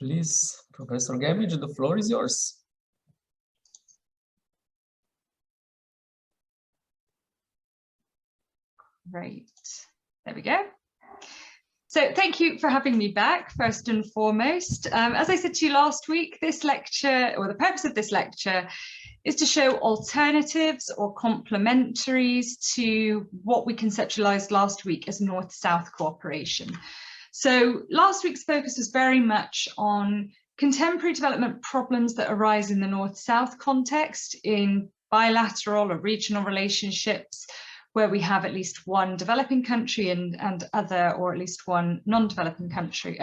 Please, Professor Gammage, the floor is yours. Right, there we go. So thank you for having me back, first and foremost. As I said to you last week, this lecture, or the purpose of this lecture, is to show alternatives or complementaries to what we conceptualized last week as North-South cooperation. So last week's focus was very much on contemporary development problems that arise in the North-South context in bilateral or regional relationships, where we have at least one developing country and other, or at least one non-developing country.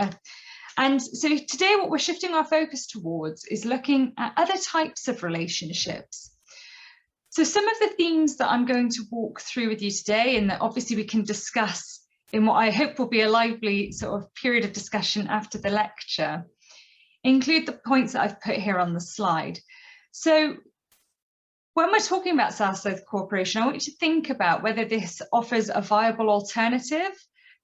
And so today what we're shifting our focus towards is looking at other types of relationships. So some of the themes that I'm going to walk through with you today, and that obviously we can discuss in what I hope will be a lively sort of period of discussion after the lecture, include the points that I've put here on the slide. So when we're talking about South-South cooperation, I want you to think about whether this offers a viable alternative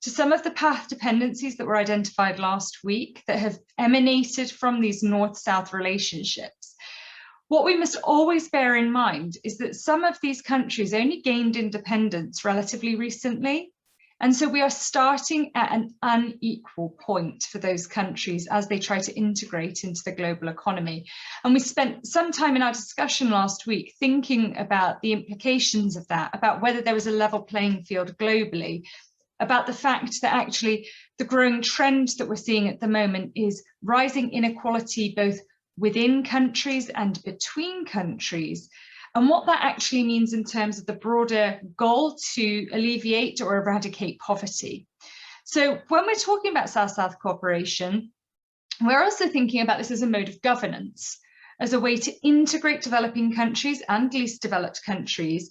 to some of the path dependencies that were identified last week that have emanated from these North-South relationships. What we must always bear in mind is that some of these countries only gained independence relatively recently. And so we are starting at an unequal point for those countries as they try to integrate into the global economy. And we spent some time in our discussion last week thinking about the implications of that, about whether there was a level playing field globally, about the fact that actually the growing trend that we're seeing at the moment is rising inequality both within countries and between countries, and what that actually means in terms of the broader goal to alleviate or eradicate poverty. So when we're talking about South-South cooperation, we're also thinking about this as a mode of governance, as a way to integrate developing countries and least developed countries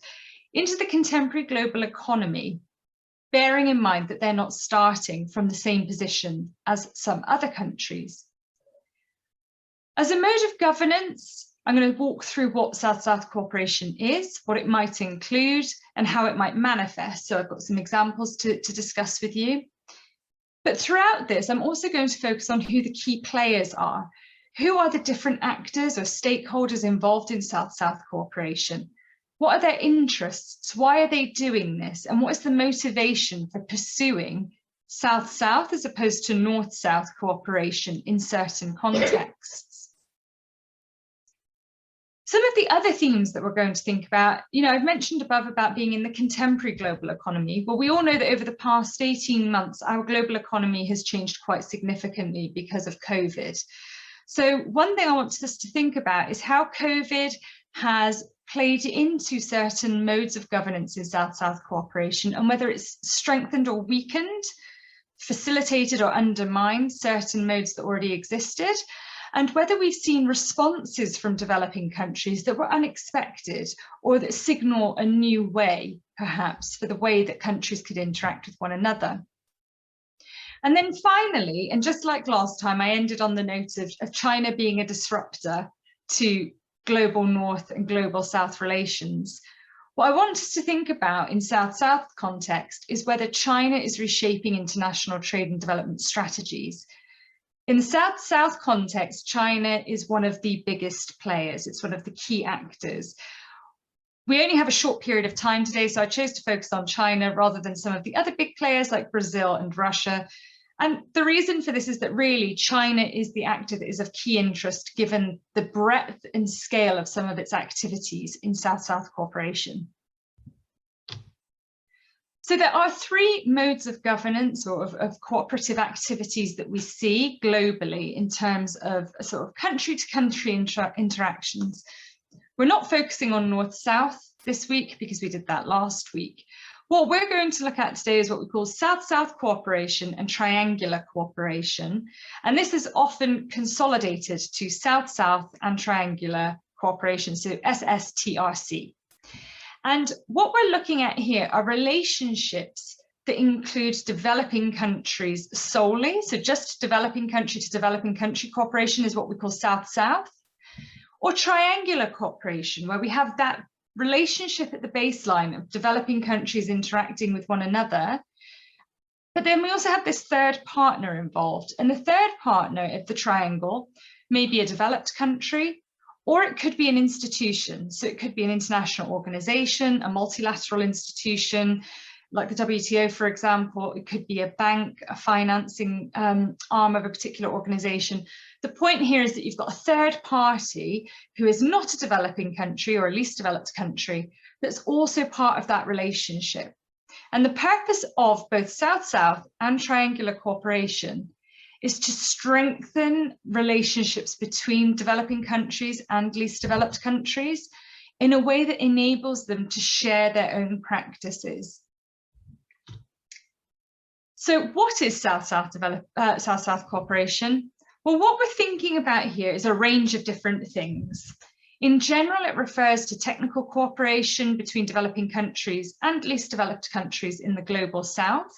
into the contemporary global economy, bearing in mind that they're not starting from the same position as some other countries. As a mode of governance, I'm going to walk through what South-South cooperation is, what it might include, and how it might manifest. So I've got some examples to discuss with you. But throughout this, I'm also going to focus on who the key players are. Who are the different actors or stakeholders involved in South-South cooperation? What are their interests? Why are they doing this? And what is the motivation for pursuing South-South as opposed to North-South cooperation in certain contexts? Some of the other themes that we're going to think about, I've mentioned above about being in the contemporary global economy. Well, we all know that over the past 18 months, our global economy has changed quite significantly because of COVID. So one thing I want us to think about is how COVID has played into certain modes of governance in South-South cooperation, and whether it's strengthened or weakened, facilitated or undermined certain modes that already existed, and whether we've seen responses from developing countries that were unexpected or that signal a new way, perhaps, for the way that countries could interact with one another. And then finally, and just like last time, I ended on the note of China being a disruptor to global North and global South relations. What I want us to think about in South-South context is whether China is reshaping international trade and development strategies. In the South-South context, China is one of the biggest players. It's one of the key actors. We only have a short period of time today, so I chose to focus on China rather than some of the other big players like Brazil and Russia. And the reason for this is that really China is the actor that is of key interest given the breadth and scale of some of its activities in South-South cooperation. So there are three modes of governance or of cooperative activities that we see globally in terms of a sort of country-to-country interactions. We're not focusing on North-South this week because we did that last week. What we're going to look at today is what we call South-South cooperation and triangular cooperation. And this is often consolidated to South-South and triangular cooperation, so SSTRC. And what we're looking at here are relationships that include developing countries solely. So just developing country to developing country cooperation is what we call South-South, or triangular cooperation, where we have that relationship at the baseline of developing countries interacting with one another, But then we also have this third partner involved. And the third partner of the triangle may be a developed country, or it could be an institution. So it could be an international organization, a multilateral institution, like the WTO, for example. It could be a bank, a financing arm of a particular organization. The point here is that you've got a third party who is not a developing country or a least developed country, that's also part of that relationship. And the purpose of both South-South and triangular cooperation is to strengthen relationships between developing countries and least developed countries in a way that enables them to share their own practices. So what is South-South cooperation? Well, what we're thinking about here is a range of different things. In general, it refers to technical cooperation between developing countries and least developed countries in the global south.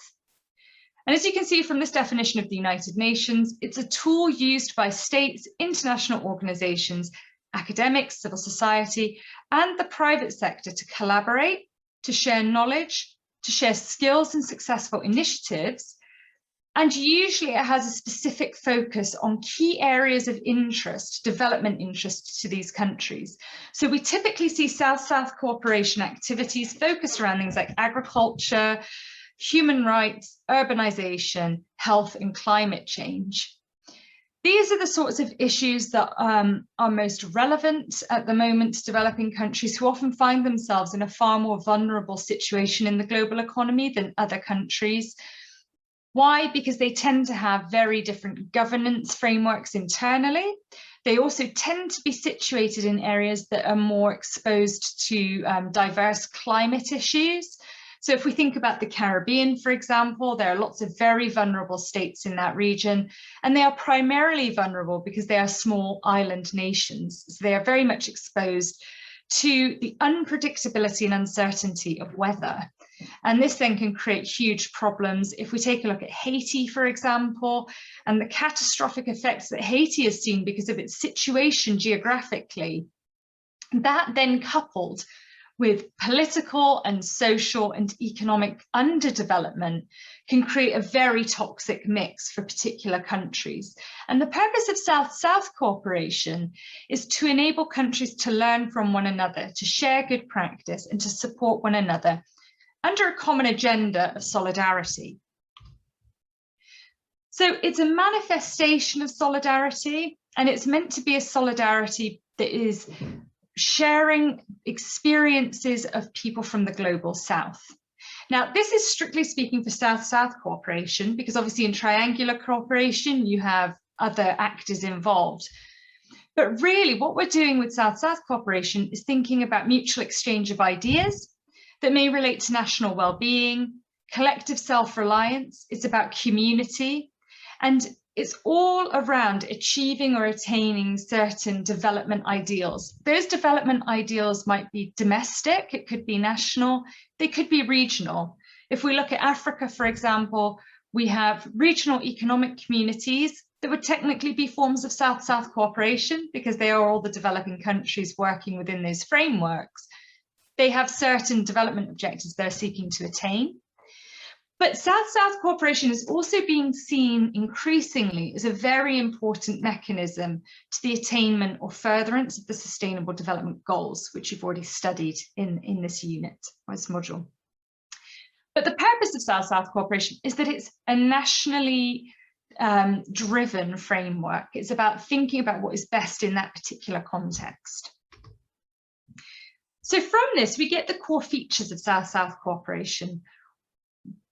And as you can see from this definition of the United Nations, it's a tool used by states, international organizations, academics, civil society, and the private sector to collaborate, to share knowledge, to share skills and successful initiatives. And usually it has a specific focus on key areas of interest, development interest to these countries. So we typically see South-South cooperation activities focused around things like agriculture, human rights, urbanization, health, and climate change. These are the sorts of issues that are most relevant at the moment to developing countries who often find themselves in a far more vulnerable situation in the global economy than other countries. Why? Because they tend to have very different governance frameworks internally. They also tend to be situated in areas that are more exposed to diverse climate issues. So if we think about the Caribbean, for example, there are lots of very vulnerable states in that region, and they are primarily vulnerable because they are small island nations. So they are very much exposed to the unpredictability and uncertainty of weather. And this then can create huge problems. If we take a look at Haiti, for example, and the catastrophic effects that Haiti has seen because of its situation geographically, that then coupled with political and social and economic underdevelopment can create a very toxic mix for particular countries. And the purpose of South-South cooperation is to enable countries to learn from one another, to share good practice, and to support one another under a common agenda of solidarity. So it's a manifestation of solidarity, and it's meant to be a solidarity that is sharing experiences of people from the global south. Now, this is strictly speaking for South-South cooperation, because obviously in triangular cooperation, you have other actors involved. But really what we're doing with South-South cooperation is thinking about mutual exchange of ideas that may relate to national well-being, collective self-reliance. It's about community, and it's all around achieving or attaining certain development ideals. Those development ideals might be domestic, it could be national, they could be regional. If we look at Africa, for example, we have regional economic communities that would technically be forms of South-South cooperation because they are all the developing countries working within those frameworks. They have certain development objectives they're seeking to attain. But South-South cooperation is also being seen increasingly as a very important mechanism to the attainment or furtherance of the Sustainable Development Goals, which you've already studied in this unit, or this module. But the purpose of South-South cooperation is that it's a nationally driven framework. It's about thinking about what is best in that particular context. So from this, we get the core features of South-South cooperation.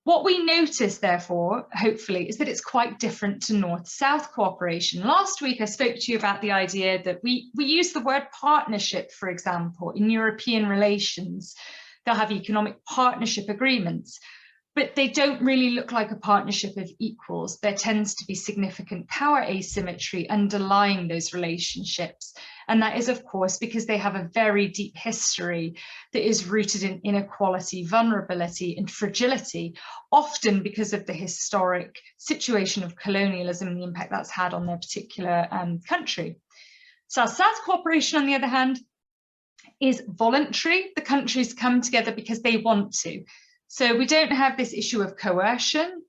What we notice, therefore, hopefully, is that it's quite different to North-South cooperation. Last week, I spoke to you about the idea that we use the word partnership, for example, in European relations. They'll have economic partnership agreements, but they don't really look like a partnership of equals. There tends to be significant power asymmetry underlying those relationships. And that is, of course, because they have a very deep history that is rooted in inequality, vulnerability, and fragility, often because of the historic situation of colonialism and the impact that's had on their particular country. South-South cooperation, on the other hand, is voluntary. The countries come together because they want to. So we don't have this issue of coercion.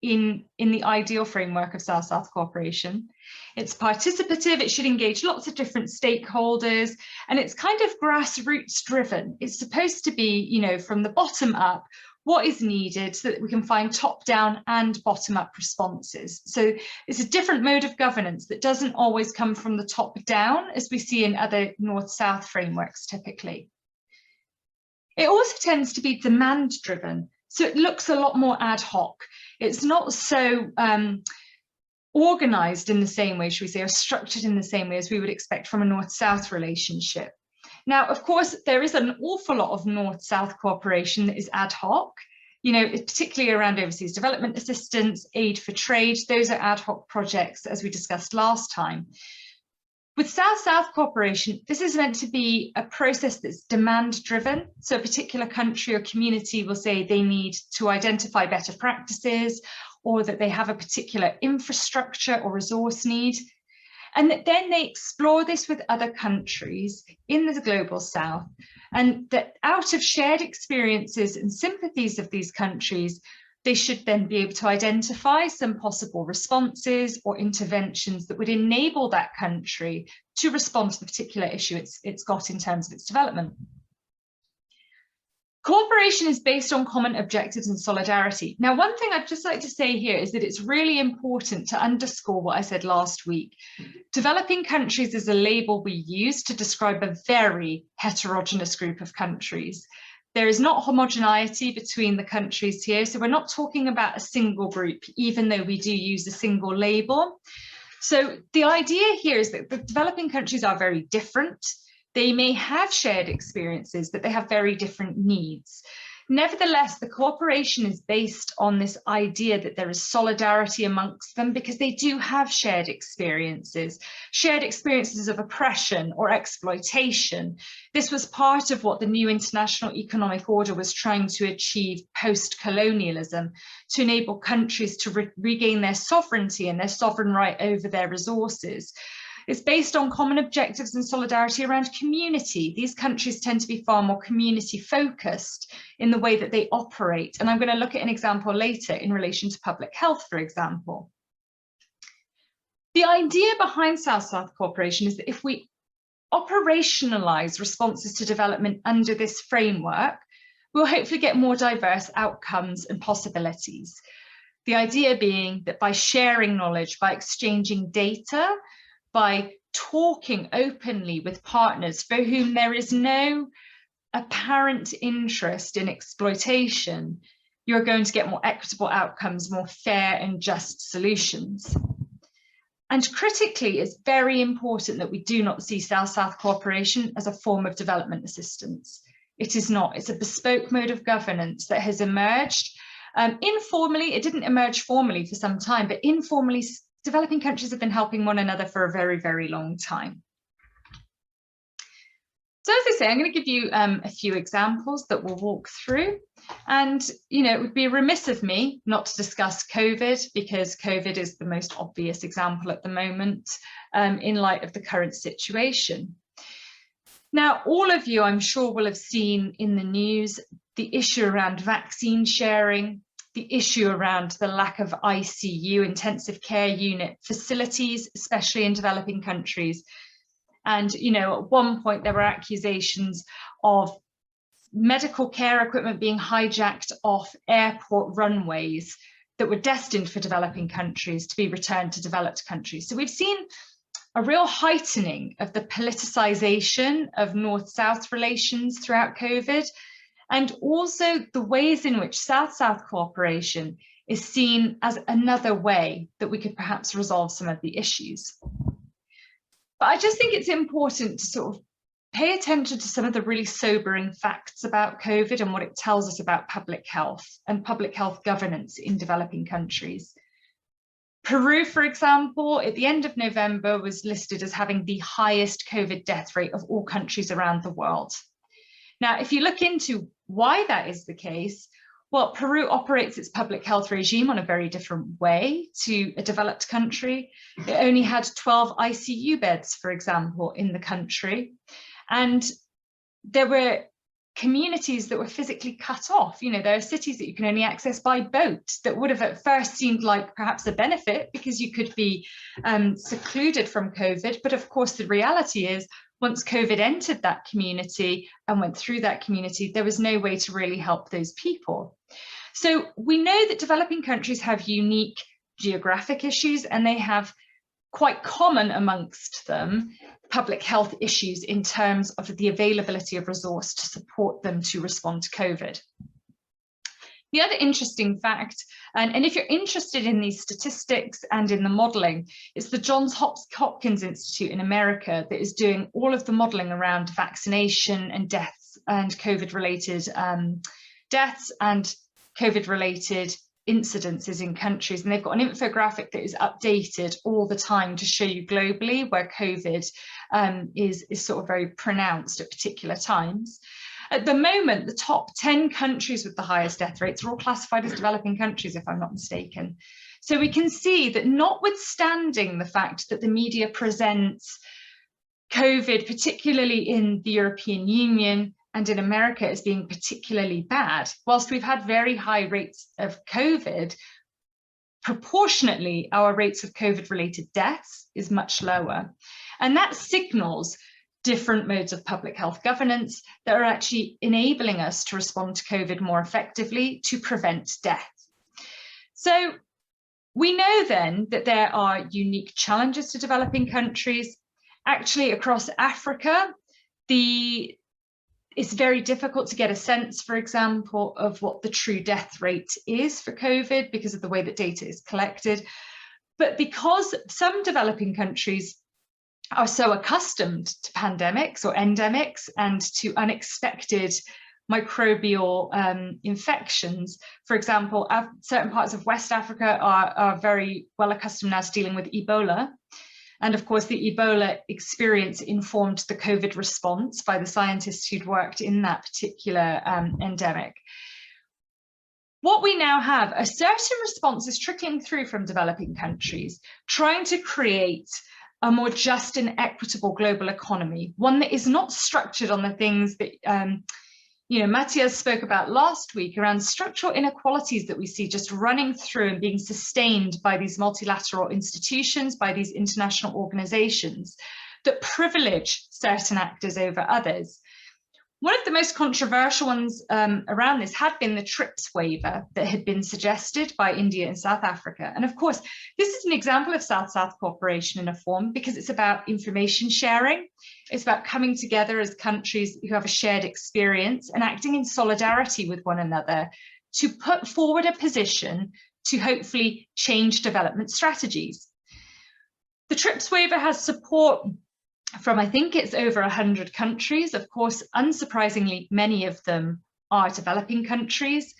in the ideal framework of South-South cooperation. It's participative, it should engage lots of different stakeholders, and it's kind of grassroots driven. It's supposed to be, you know, from the bottom up, what is needed so that we can find top-down and bottom-up responses. So it's a different mode of governance that doesn't always come from the top down, as we see in other North-South frameworks typically. It also tends to be demand-driven, so it looks a lot more ad hoc. It's not so organised in the same way, should we say, or structured in the same way as we would expect from a North-South relationship. Now, of course, there is an awful lot of North-South cooperation that is ad hoc, you know, particularly around overseas development assistance, aid for trade. Those are ad hoc projects, as we discussed last time. With South-South cooperation, this is meant to be a process that's demand-driven. So a particular country or community will say they need to identify better practices, or that they have a particular infrastructure or resource need. And then they explore this with other countries in the global south, and that out of shared experiences and sympathies of these countries, they should then be able to identify some possible responses or interventions that would enable that country to respond to the particular issue it's got in terms of its development. Cooperation is based on common objectives and solidarity. Now, one thing I'd just like to say here is that it's really important to underscore what I said last week. Developing countries is a label we use to describe a very heterogeneous group of countries. There is not homogeneity between the countries here, so we're not talking about a single group, even though we do use a single label. So the idea here is that the developing countries are very different. They may have shared experiences, but they have very different needs. Nevertheless, the cooperation is based on this idea that there is solidarity amongst them because they do have shared experiences of oppression or exploitation. This was part of what the new international economic order was trying to achieve post-colonialism, to enable countries to regain their sovereignty and their sovereign right over their resources. It's based on common objectives and solidarity around community. These countries tend to be far more community focused in the way that they operate. And I'm going to look at an example later in relation to public health, for example. The idea behind South-South cooperation is that if we operationalize responses to development under this framework, we'll hopefully get more diverse outcomes and possibilities. The idea being that by sharing knowledge, by exchanging data, by talking openly with partners for whom there is no apparent interest in exploitation, you're going to get more equitable outcomes, more fair and just solutions. And critically, it's very important that we do not see South-South cooperation as a form of development assistance. It is not. It's a bespoke mode of governance that has emerged. Informally, it didn't emerge formally for some time, but informally, developing countries have been helping one another for a very, very long time. So as I say, I'm going to give you a few examples that we'll walk through. And, you know, it would be remiss of me not to discuss COVID, because COVID is the most obvious example at the moment in light of the current situation. Now, all of you, I'm sure, will have seen in the news the issue around vaccine sharing, the issue around the lack of ICU, intensive care unit facilities, especially in developing countries. And, you know, at one point there were accusations of medical care equipment being hijacked off airport runways that were destined for developing countries to be returned to developed countries. So we've seen a real heightening of the politicization of North-South relations throughout COVID, and also the ways in which South-South cooperation is seen as another way that we could perhaps resolve some of the issues. But I just think it's important to sort of pay attention to some of the really sobering facts about COVID and what it tells us about public health and public health governance in developing countries. Peru, for example, at the end of November was listed as having the highest COVID death rate of all countries around the world. Now, if you look into why that is the case, well, Peru operates its public health regime on a very different way to a developed country. It only had 12 ICU beds, for example, in the country. And there were communities that were physically cut off. You know, there are cities that you can only access by boat that would have at first seemed like perhaps a benefit because you could be secluded from COVID. But of course, the reality is once COVID entered that community and went through that community, there was no way to really help those people. So we know that developing countries have unique geographic issues, and they have quite common amongst them public health issues in terms of the availability of resource to support them to respond to COVID. The other interesting fact, and if you're interested in these statistics and in the modelling, it's the Johns Hopkins Institute in America that is doing all of the modelling around vaccination and deaths and COVID-related deaths and COVID-related incidences in countries, and they've got an infographic that is updated all the time to show you globally where COVID is sort of very pronounced at particular times. At the moment, the top 10 countries with the highest death rates are all classified as developing countries, if I'm not mistaken. So we can see that notwithstanding the fact that the media presents COVID, particularly in the European Union and in America, as being particularly bad, whilst we've had very high rates of COVID, proportionately, our rates of COVID-related deaths is much lower. And that signals different modes of public health governance that are actually enabling us to respond to COVID more effectively to prevent death. So we know then that there are unique challenges to developing countries. Actually, across Africa, it's very difficult to get a sense, for example, of what the true death rate is for COVID because of the way that data is collected. But because some developing countries are so accustomed to pandemics or endemics and to unexpected microbial infections, for example, certain parts of West Africa are very well accustomed now to dealing with Ebola. And of course, the Ebola experience informed the COVID response by the scientists who'd worked in that particular endemic. What we now have are certain responses trickling through from developing countries, trying to create a more just and equitable global economy, one that is not structured on the things that Matjaz spoke about last week around structural inequalities that we see just running through and being sustained by these multilateral institutions, by these international organizations that privilege certain actors over others. One of the most controversial ones around this had been the TRIPS waiver that had been suggested by India and South Africa. And of course, this is an example of South-South cooperation in a form because it's about information sharing. It's about coming together as countries who have a shared experience and acting in solidarity with one another to put forward a position to hopefully change development strategies. The TRIPS waiver has support from, I think it's over 100 countries. Of course, unsurprisingly, many of them are developing countries.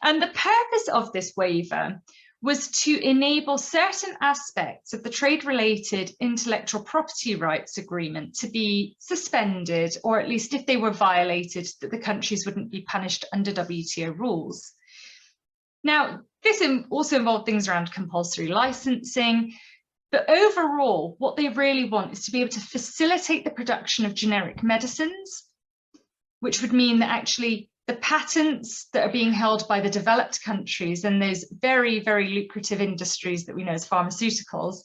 And the purpose of this waiver was to enable certain aspects of the trade-related intellectual property rights agreement to be suspended, or at least if they were violated, that the countries wouldn't be punished under WTO rules. Now, this also involved things around compulsory licensing, but overall, what they really want is to be able to facilitate the production of generic medicines, which would mean that actually the patents that are being held by the developed countries and those very, very lucrative industries that we know as pharmaceuticals,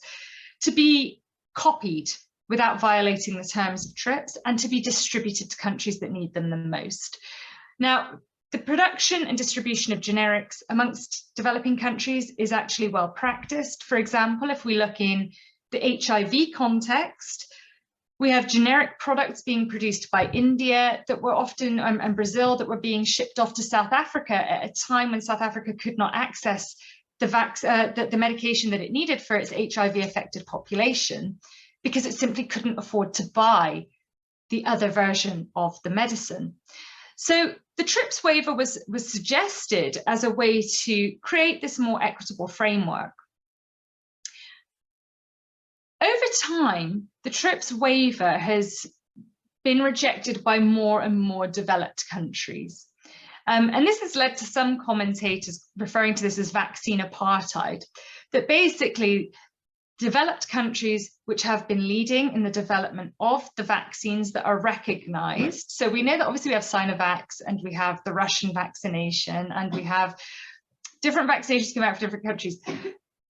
to be copied without violating the terms of TRIPS and to be distributed to countries that need them the most. Now, the production and distribution of generics amongst developing countries is actually well practiced. For example, if we look in the HIV context, we have generic products being produced by India that were often, and Brazil, that were being shipped off to South Africa at a time when South Africa could not access the medication that it needed for its HIV-affected population because it simply couldn't afford to buy the other version of the medicine. So the TRIPS waiver was suggested as a way to create this more equitable framework. Over time, the TRIPS waiver has been rejected by more and more developed countries. And this has led to some commentators referring to this as vaccine apartheid, that basically developed countries which have been leading in the development of the vaccines that are recognized. So we know that obviously we have Sinovac and we have the Russian vaccination and we have different vaccinations coming out for different countries.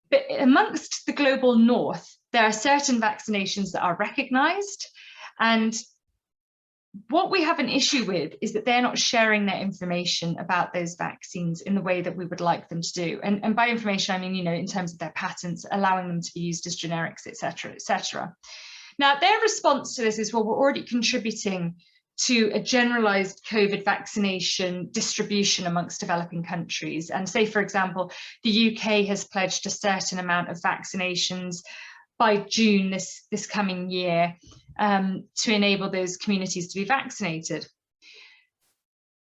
But amongst the global north, there are certain vaccinations that are recognized. And what we have an issue with is that they're not sharing their information about those vaccines in the way that we would like them to do. And by information, I mean, you know, in terms of their patents, allowing them to be used as generics, et cetera, et cetera. Now, their response to this is, well, we're already contributing to a generalized COVID vaccination distribution amongst developing countries. And say, for example, the UK has pledged a certain amount of vaccinations by June this coming year to enable those communities to be vaccinated.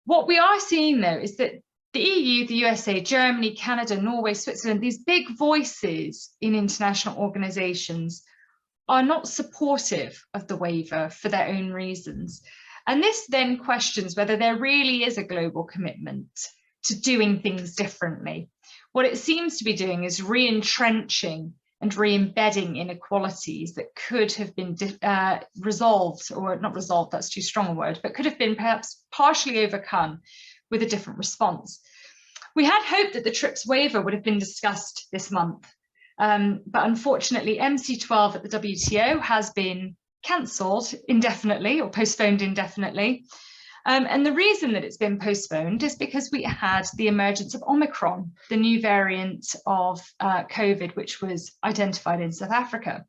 What we are seeing, though, is that the EU, the USA, Germany, Canada, Norway, Switzerland, these big voices in international organizations are not supportive of the waiver for their own reasons. And this then questions whether there really is a global commitment to doing things differently. What it seems to be doing is re-entrenching and re-embedding inequalities that could have been resolved, or not resolved, that's too strong a word, but could have been perhaps partially overcome with a different response. We had hoped that the TRIPS waiver would have been discussed this month, but unfortunately MC12 at the WTO has been cancelled indefinitely or postponed indefinitely. And the reason that it's been postponed is because we had the emergence of Omicron, the new variant of COVID, which was identified in South Africa.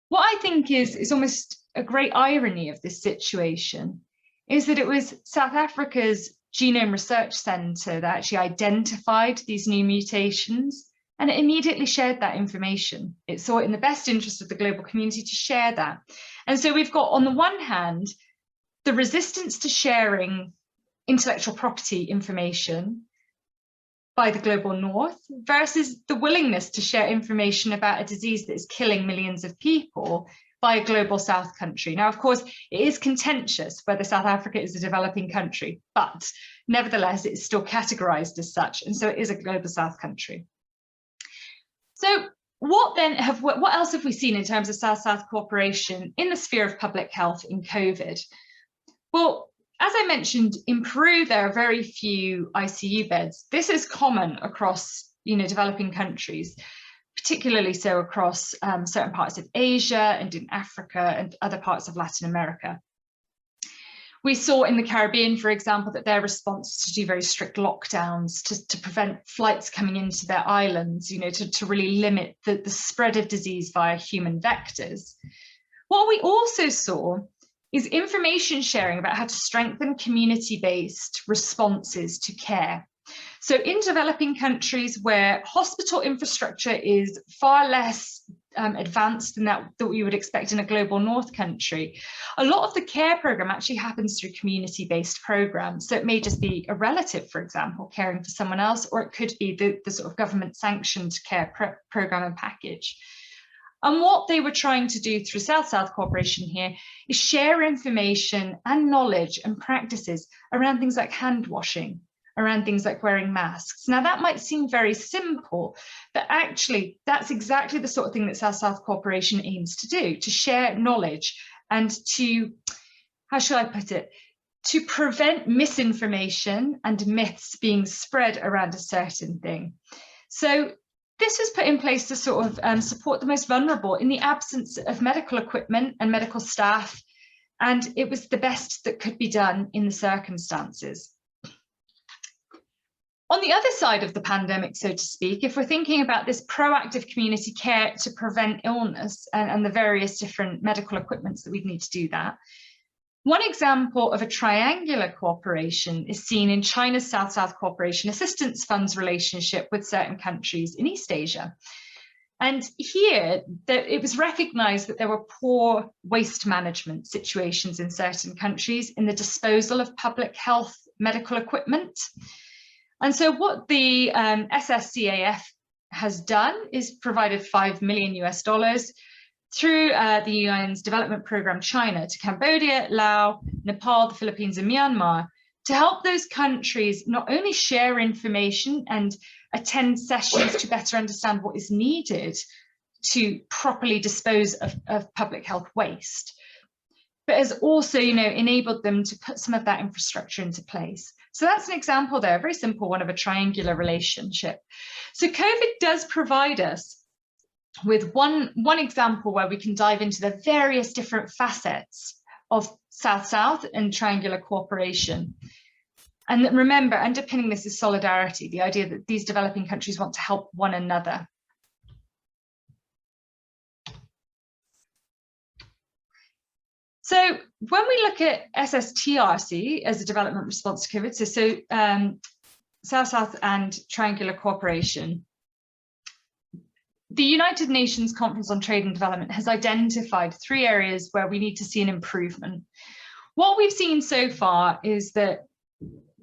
What I think is almost a great irony of this situation is that it was South Africa's Genome Research Centre that actually identified these new mutations, and it immediately shared that information. It saw it in the best interest of the global community to share that. And so we've got, on the one hand, the resistance to sharing intellectual property information by the global north versus the willingness to share information about a disease that is killing millions of people by a global south country. Now, of course, it is contentious whether South Africa is a developing country, but nevertheless, it's still categorized as such. And so it is a global south country. So what else have we seen in terms of South-South cooperation in the sphere of public health in COVID? Well, as I mentioned, in Peru, there are very few ICU beds. This is common across, developing countries, particularly so across certain parts of Asia and in Africa and other parts of Latin America. We saw in the Caribbean, for example, that their response to do very strict lockdowns to prevent flights coming into their islands, to really limit the spread of disease via human vectors. What we also saw is information sharing about how to strengthen community-based responses to care. So in developing countries where hospital infrastructure is far less advanced than that we would expect in a global north country, a lot of the care program actually happens through community-based programs. So it may just be a relative, for example, caring for someone else, or it could be the sort of government-sanctioned care program and package. And what they were trying to do through South-South cooperation here is share information and knowledge and practices around things like hand washing, around things like wearing masks. Now, that might seem very simple, but actually that's exactly the sort of thing that South-South cooperation aims to do, to share knowledge and to, how shall I put it, to prevent misinformation and myths being spread around a certain thing. So this was put in place to sort of support the most vulnerable in the absence of medical equipment and medical staff, and it was the best that could be done in the circumstances. On the other side of the pandemic, so to speak, if we're thinking about this proactive community care to prevent illness and the various different medical equipments that we'd need to do that, one example of a triangular cooperation is seen in China's South-South Cooperation Assistance Fund's relationship with certain countries in East Asia. And here, it was recognized that there were poor waste management situations in certain countries in the disposal of public health medical equipment. And so what the SSCAF has done is provided $5 million through the UN's development program China to Cambodia, Laos, Nepal, the Philippines, and Myanmar to help those countries not only share information and attend sessions to better understand what is needed to properly dispose of public health waste, but has also, enabled them to put some of that infrastructure into place. So that's an example there, a very simple one of a triangular relationship. So COVID does provide us with one example where we can dive into the various different facets of South-South and triangular cooperation. And remember, underpinning this is solidarity, the idea that these developing countries want to help one another. So when we look at SSTRC as a development response to COVID, South-South and triangular cooperation, the United Nations Conference on Trade and Development has identified 3 areas where we need to see an improvement. What we've seen so far is that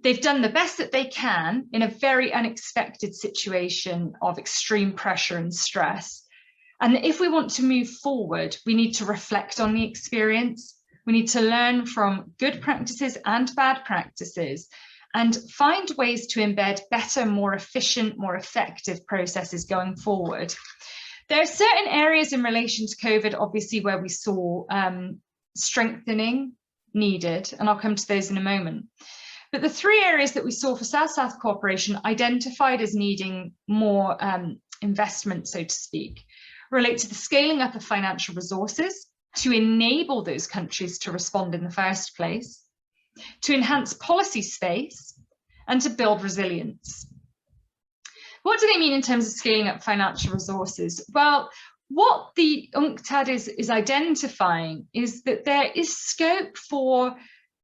they've done the best that they can in a very unexpected situation of extreme pressure and stress. And if we want to move forward, we need to reflect on the experience. We need to learn from good practices and bad practices and find ways to embed better, more efficient, more effective processes going forward. There are certain areas in relation to COVID, obviously, where we saw strengthening needed, and I'll come to those in a moment. But the 3 areas that we saw for South-South cooperation identified as needing more investment, so to speak, relate to the scaling up of financial resources to enable those countries to respond in the first place, to enhance policy space, and to build resilience. What do they mean in terms of scaling up financial resources? Well, what the UNCTAD is identifying is that there is scope for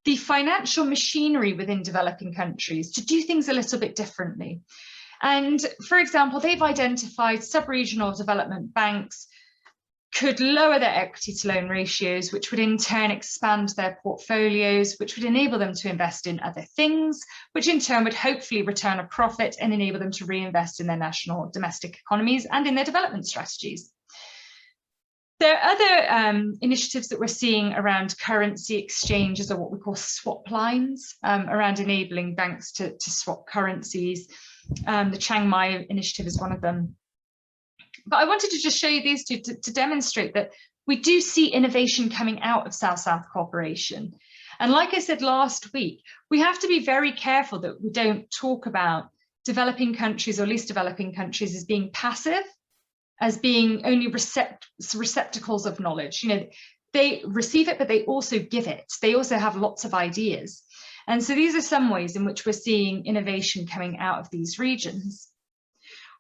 the financial machinery within developing countries to do things a little bit differently. And for example, they've identified sub-regional development banks could lower their equity to loan ratios, which would in turn expand their portfolios, which would enable them to invest in other things, which in turn would hopefully return a profit and enable them to reinvest in their national domestic economies and in their development strategies. There are other initiatives that we're seeing around currency exchanges, or what we call swap lines, around enabling banks to swap currencies. The Chiang Mai initiative is one of them. But I wanted to just show you these 2 to demonstrate that we do see innovation coming out of South-South cooperation. And like I said last week, we have to be very careful that we don't talk about developing countries or least developing countries as being passive, as being only receptacles of knowledge. They receive it, but they also give it. They also have lots of ideas. And so these are some ways in which we're seeing innovation coming out of these regions.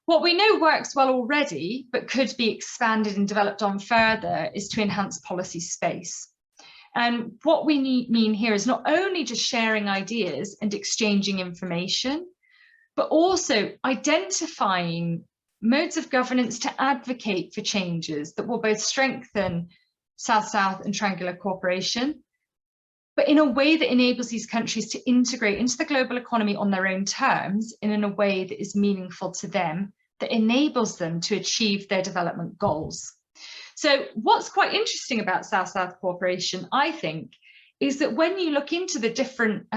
What we know works well already, but could be expanded and developed on further, is to enhance policy space. And what we mean here is not only just sharing ideas and exchanging information, but also identifying modes of governance to advocate for changes that will both strengthen South-South and triangular cooperation, but in a way that enables these countries to integrate into the global economy on their own terms and in a way that is meaningful to them, that enables them to achieve their development goals. So what's quite interesting about South-South cooperation, I think, is that when you look into the different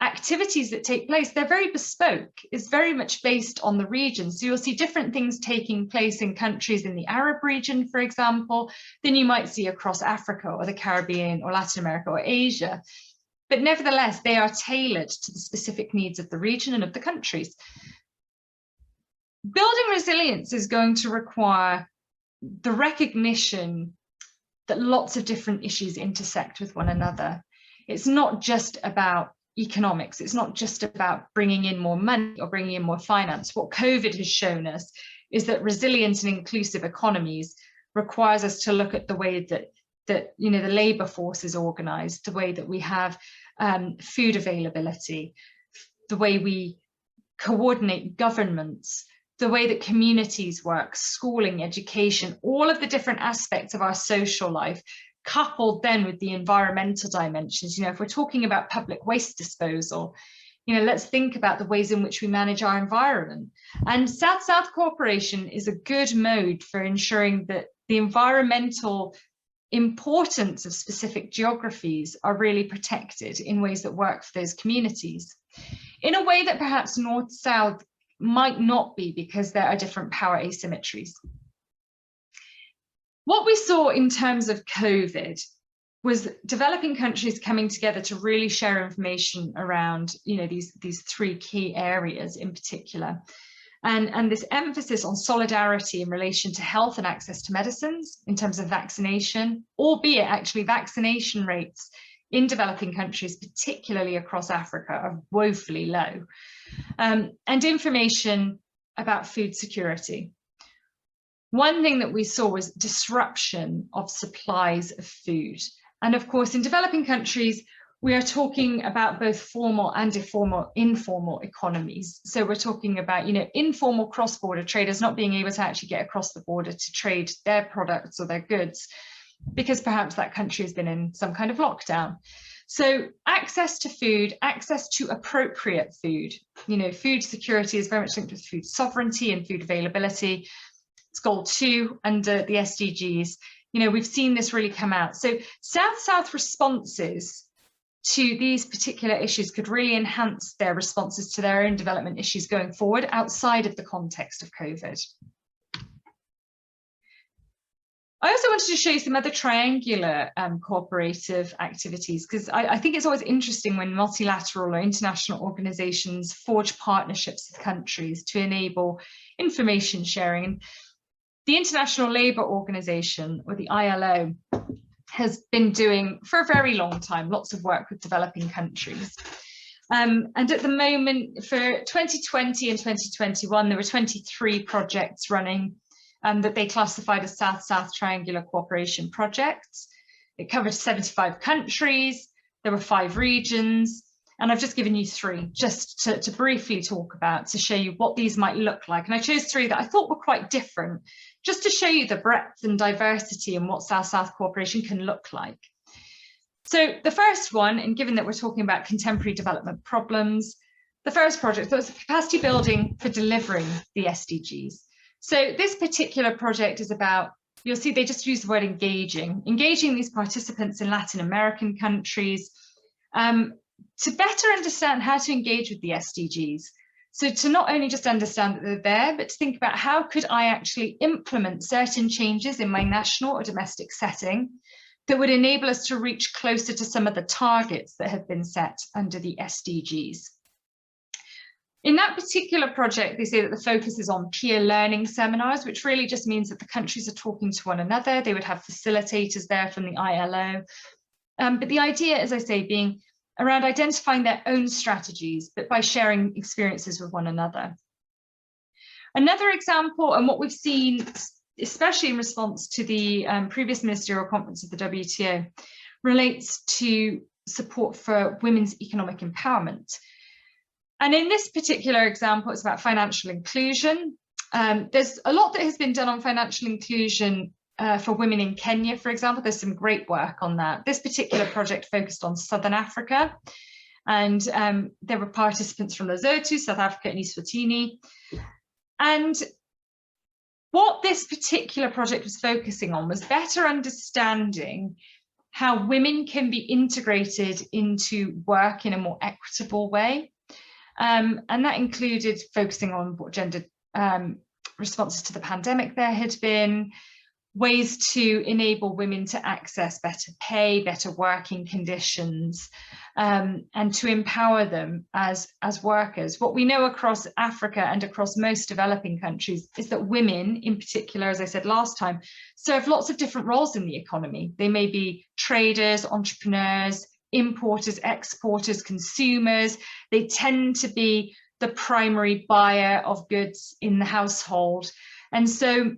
activities that take place, they're very bespoke. It's very much based on the region. So you'll see different things taking place in countries in the Arab region, for example, than you might see across Africa or the Caribbean or Latin America or Asia. But nevertheless, they are tailored to the specific needs of the region and of the countries. Building resilience is going to require the recognition that lots of different issues intersect with one another. It's not just about economics. It's not just about bringing in more money or bringing in more finance. What COVID has shown us is that resilient and inclusive economies requires us to look at the way that the labor force is organized, the way that we have food availability, the way we coordinate governments, the way that communities work, schooling, education, all of the different aspects of our social life, coupled then with the environmental dimensions. If we're talking about public waste disposal, let's think about the ways in which we manage our environment. And South-South cooperation is a good mode for ensuring that the environmental importance of specific geographies are really protected in ways that work for those communities, in a way that perhaps North-South might not be, because there are different power asymmetries. What we saw in terms of COVID was developing countries coming together to really share information around, these three key areas in particular. And this emphasis on solidarity in relation to health and access to medicines in terms of vaccination, albeit actually vaccination rates in developing countries, particularly across Africa, are woefully low. And information about food security. One thing that we saw was disruption of supplies of food. And of course, in developing countries, we are talking about both formal and informal economies. So we're talking about, informal cross-border traders not being able to actually get across the border to trade their products or their goods, because perhaps that country has been in some kind of lockdown. So access to food, access to appropriate food, food security is very much linked with food sovereignty and food availability. It's goal 2 under the SDGs. We've seen this really come out. So South-South responses to these particular issues could really enhance their responses to their own development issues going forward outside of the context of COVID. I also wanted to show you some other triangular cooperative activities, because I think it's always interesting when multilateral or international organizations forge partnerships with countries to enable information sharing. And the International Labour Organization, or the ILO, has been doing for a very long time lots of work with developing countries. And at the moment, for 2020 and 2021, there were 23 projects running that they classified as South-South Triangular Cooperation projects. It covered 75 countries, there were 5 regions, and I've just given you 3 just to briefly talk about, to show you what these might look like. And I chose 3 that I thought were quite different, just to show you the breadth and diversity in what South-South cooperation can look like. So the first one, and given that we're talking about contemporary development problems, the first project was capacity building for delivering the SDGs. So this particular project is about, you'll see they just use the word engaging these participants in Latin American countries to better understand how to engage with the SDGs. So to not only just understand that they're there, but to think about how could I actually implement certain changes in my national or domestic setting that would enable us to reach closer to some of the targets that have been set under the SDGs. In that particular project, they say that the focus is on peer learning seminars, which really just means that the countries are talking to one another. They would have facilitators there from the ILO. But the idea, as I say, being around identifying their own strategies, but by sharing experiences with one another. Another example, and what we've seen, especially in response to the previous ministerial conference of the WTO, relates to support for women's economic empowerment. And in this particular example, it's about financial inclusion. There's a lot that has been done on financial inclusion for women in Kenya, for example. There's some great work on that. This particular project focused on Southern Africa, and there were participants from Lesotho, South Africa, and Eswatini. And what this particular project was focusing on was better understanding how women can be integrated into work in a more equitable way. And that included focusing on what gender responses to the pandemic there had been, ways to enable women to access better pay, better working conditions, and to empower them as workers. What we know across Africa and across most developing countries is that women, in particular, as I said last time, serve lots of different roles in the economy. They may be traders, entrepreneurs, importers, exporters, consumers. They tend to be the primary buyer of goods in the household. And so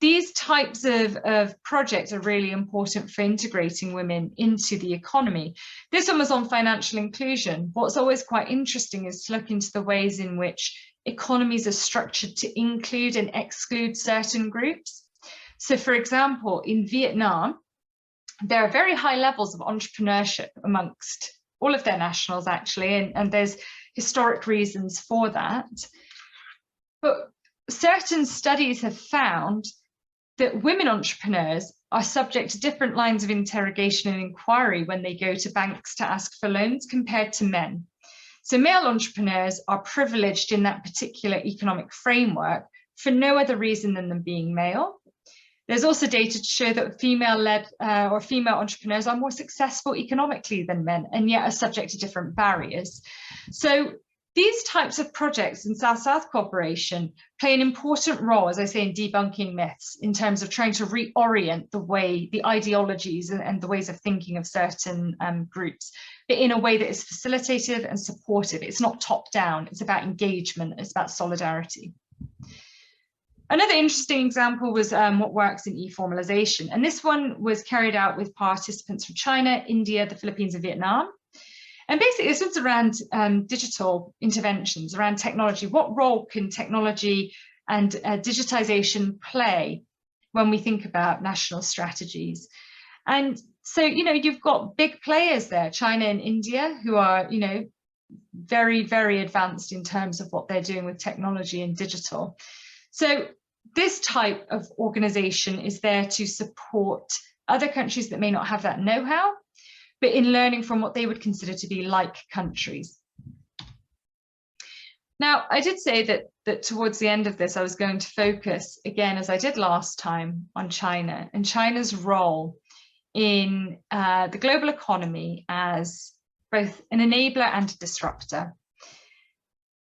these types of projects are really important for integrating women into the economy. This one was on financial inclusion. What's always quite interesting is to look into the ways in which economies are structured to include and exclude certain groups. So for example, in Vietnam, there are very high levels of entrepreneurship amongst all of their nationals, actually, and there's historic reasons for that. But certain studies have found that women entrepreneurs are subject to different lines of interrogation and inquiry when they go to banks to ask for loans compared to men. So male entrepreneurs are privileged in that particular economic framework for no other reason than them being male. There's also data to show that female-led or female entrepreneurs are more successful economically than men, and yet are subject to different barriers. So these types of projects in South-South cooperation play an important role, as I say, in debunking myths, in terms of trying to reorient the ideologies and the ways of thinking of certain groups, but in a way that is facilitative and supportive. It's not top-down, it's about engagement, it's about solidarity. Another interesting example was what works in E-Formalization, and this one was carried out with participants from China, India, the Philippines, and Vietnam. And basically, this was around digital interventions, around technology. What role can technology and digitization play when we think about national strategies? And so, you've got big players there, China and India, who are, very, very advanced in terms of what they're doing with technology and digital. So this type of organization is there to support other countries that may not have that know-how, but in learning from what they would consider to be like countries. Now, I did say that towards the end of this, I was going to focus, again, as I did last time, on China and China's role in the global economy as both an enabler and a disruptor.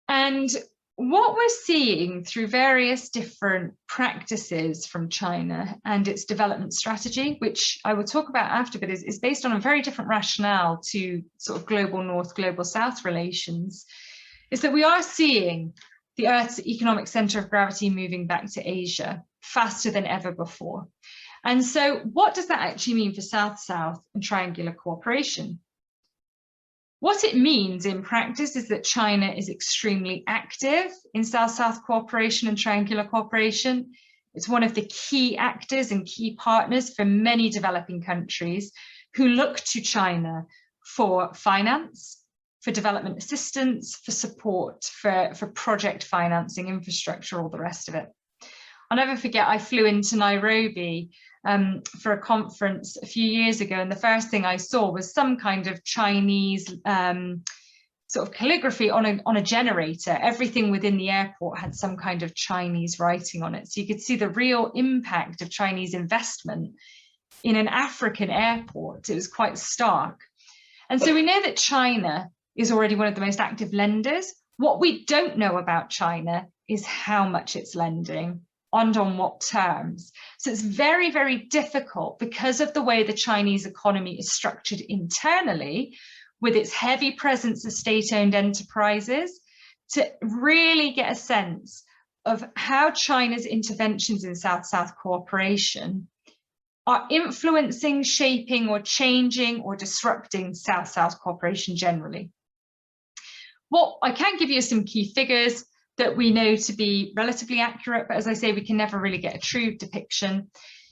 And what we're seeing through various different practices from China and its development strategy, which I will talk about after, but is based on a very different rationale to sort of global North, global South relations, is that we are seeing the Earth's economic center of gravity moving back to Asia faster than ever before. And so what does that actually mean for South-South and triangular cooperation? What it means in practice is that China is extremely active in South-South cooperation and triangular cooperation. It's one of the key actors and key partners for many developing countries who look to China for finance, for development assistance, for support, for project financing, infrastructure, all the rest of it. I'll never forget, I flew into Nairobi for a conference a few years ago, and the first thing I saw was some kind of Chinese sort of calligraphy on a generator. Everything within the airport had some kind of Chinese writing on it. So you could see the real impact of Chinese investment in an African airport. It was quite stark. And so we know that China is already one of the most active lenders. What we don't know about China is how much it's lending and on what terms. So it's very, very difficult because of the way the Chinese economy is structured internally, with its heavy presence of state-owned enterprises, to really get a sense of how China's interventions in South-South cooperation are influencing, shaping, or changing or disrupting South-South cooperation generally. Well, I can give you some key figures that we know to be relatively accurate, but as I say, we can never really get a true depiction.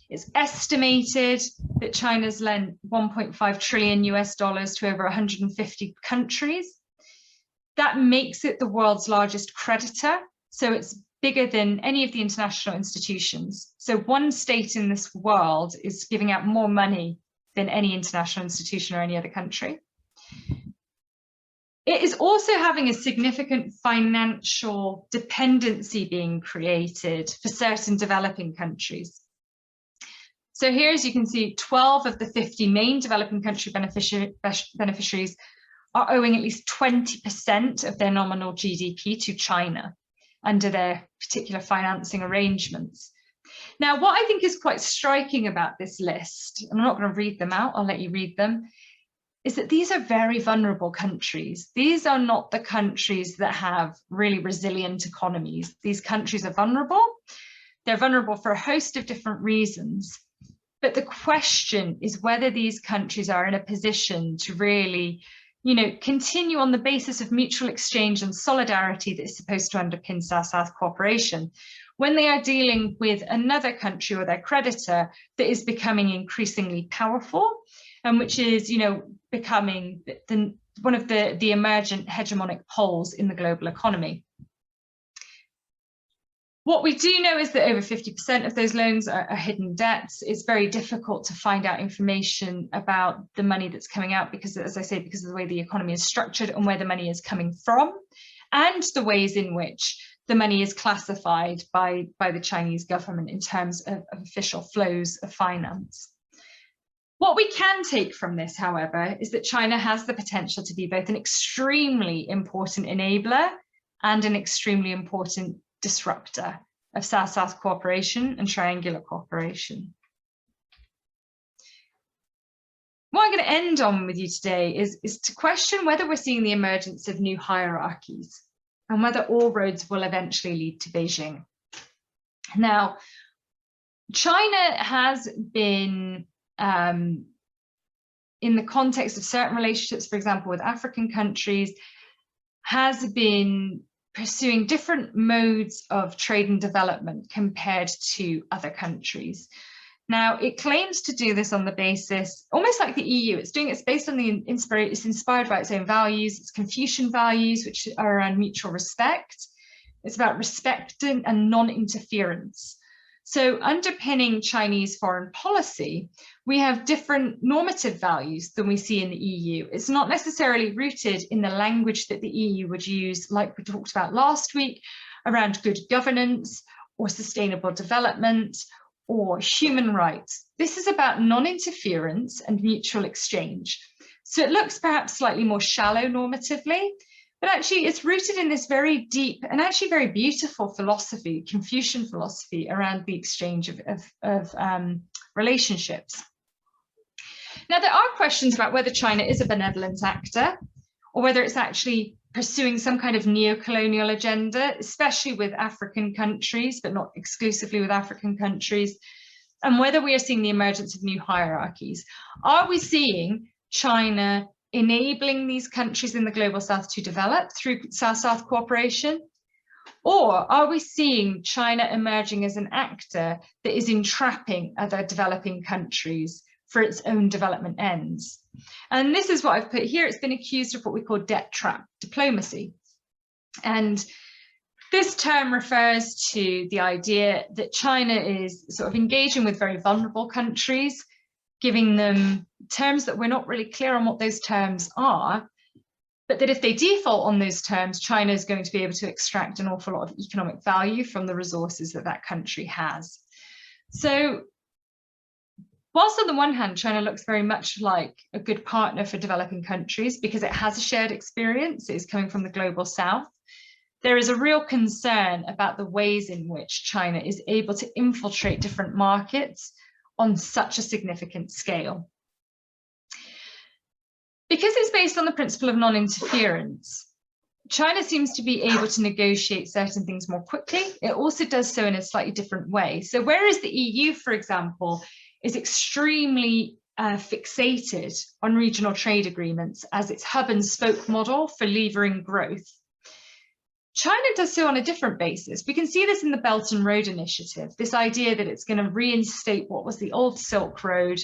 It's estimated that China's lent $1.5 trillion to over 150 countries. That makes it the world's largest creditor. So it's bigger than any of the international institutions. So one state in this world is giving out more money than any international institution or any other country. It is also having a significant financial dependency being created for certain developing countries. So here, as you can see, 12 of the 50 main developing country beneficiaries are owing at least 20% of their nominal GDP to China under their particular financing arrangements. Now, what I think is quite striking about this list, and I'm not going to read them out, I'll let you read them, is that these are very vulnerable countries. These are not the countries that have really resilient economies. These countries are vulnerable. They're vulnerable for a host of different reasons. But the question is whether these countries are in a position to really, continue on the basis of mutual exchange and solidarity that is supposed to underpin South-South cooperation, when they are dealing with another country or their creditor that is becoming increasingly powerful, and which is, becoming one of the emergent hegemonic poles in the global economy. What we do know is that over 50% of those loans are hidden debts. It's very difficult to find out information about the money that's coming out because, as I say, because of the way the economy is structured and where the money is coming from, and the ways in which the money is classified by the Chinese government in terms of official flows of finance. What we can take from this, however, is that China has the potential to be both an extremely important enabler and an extremely important disruptor of South-South cooperation and triangular cooperation. What I'm going to end on with you today is to question whether we're seeing the emergence of new hierarchies and whether all roads will eventually lead to Beijing. Now, China has been, in the context of certain relationships, for example, with African countries, has been pursuing different modes of trade and development compared to other countries. Now, it claims to do this on the basis, almost like the EU, it's based on it's inspired by its own values, its Confucian values, which are around mutual respect. It's about respect and non-interference. So underpinning Chinese foreign policy, we have different normative values than we see in the EU. It's not necessarily rooted in the language that the EU would use, like we talked about last week, around good governance or sustainable development or human rights. This is about non-interference and mutual exchange. So it looks perhaps slightly more shallow normatively, but actually it's rooted in this very deep and actually very beautiful philosophy, Confucian philosophy around the exchange of relationships. Now, there are questions about whether China is a benevolent actor or whether it's actually pursuing some kind of neo-colonial agenda, especially with African countries, but not exclusively with African countries, and whether we are seeing the emergence of new hierarchies. Are we seeing China enabling these countries in the global south to develop through South-South cooperation? Or are we seeing China emerging as an actor that is entrapping other developing countries for its own development ends? And this is what I've put here. It's been accused of what we call debt trap diplomacy. And this term refers to the idea that China is sort of engaging with very vulnerable countries, giving them terms that we're not really clear on what those terms are, but that if they default on those terms, China is going to be able to extract an awful lot of economic value from the resources that that country has. So whilst on the one hand, China looks very much like a good partner for developing countries because it has a shared experience, it is coming from the global south, there is a real concern about the ways in which China is able to infiltrate different markets on such a significant scale. Because it's based on the principle of non-interference, China seems to be able to negotiate certain things more quickly. It also does so in a slightly different way. So whereas the EU, for example, is extremely fixated on regional trade agreements as its hub and spoke model for levering growth, China does so on a different basis. We can see this in the Belt and Road Initiative, this idea that it's going to reinstate what was the old Silk Road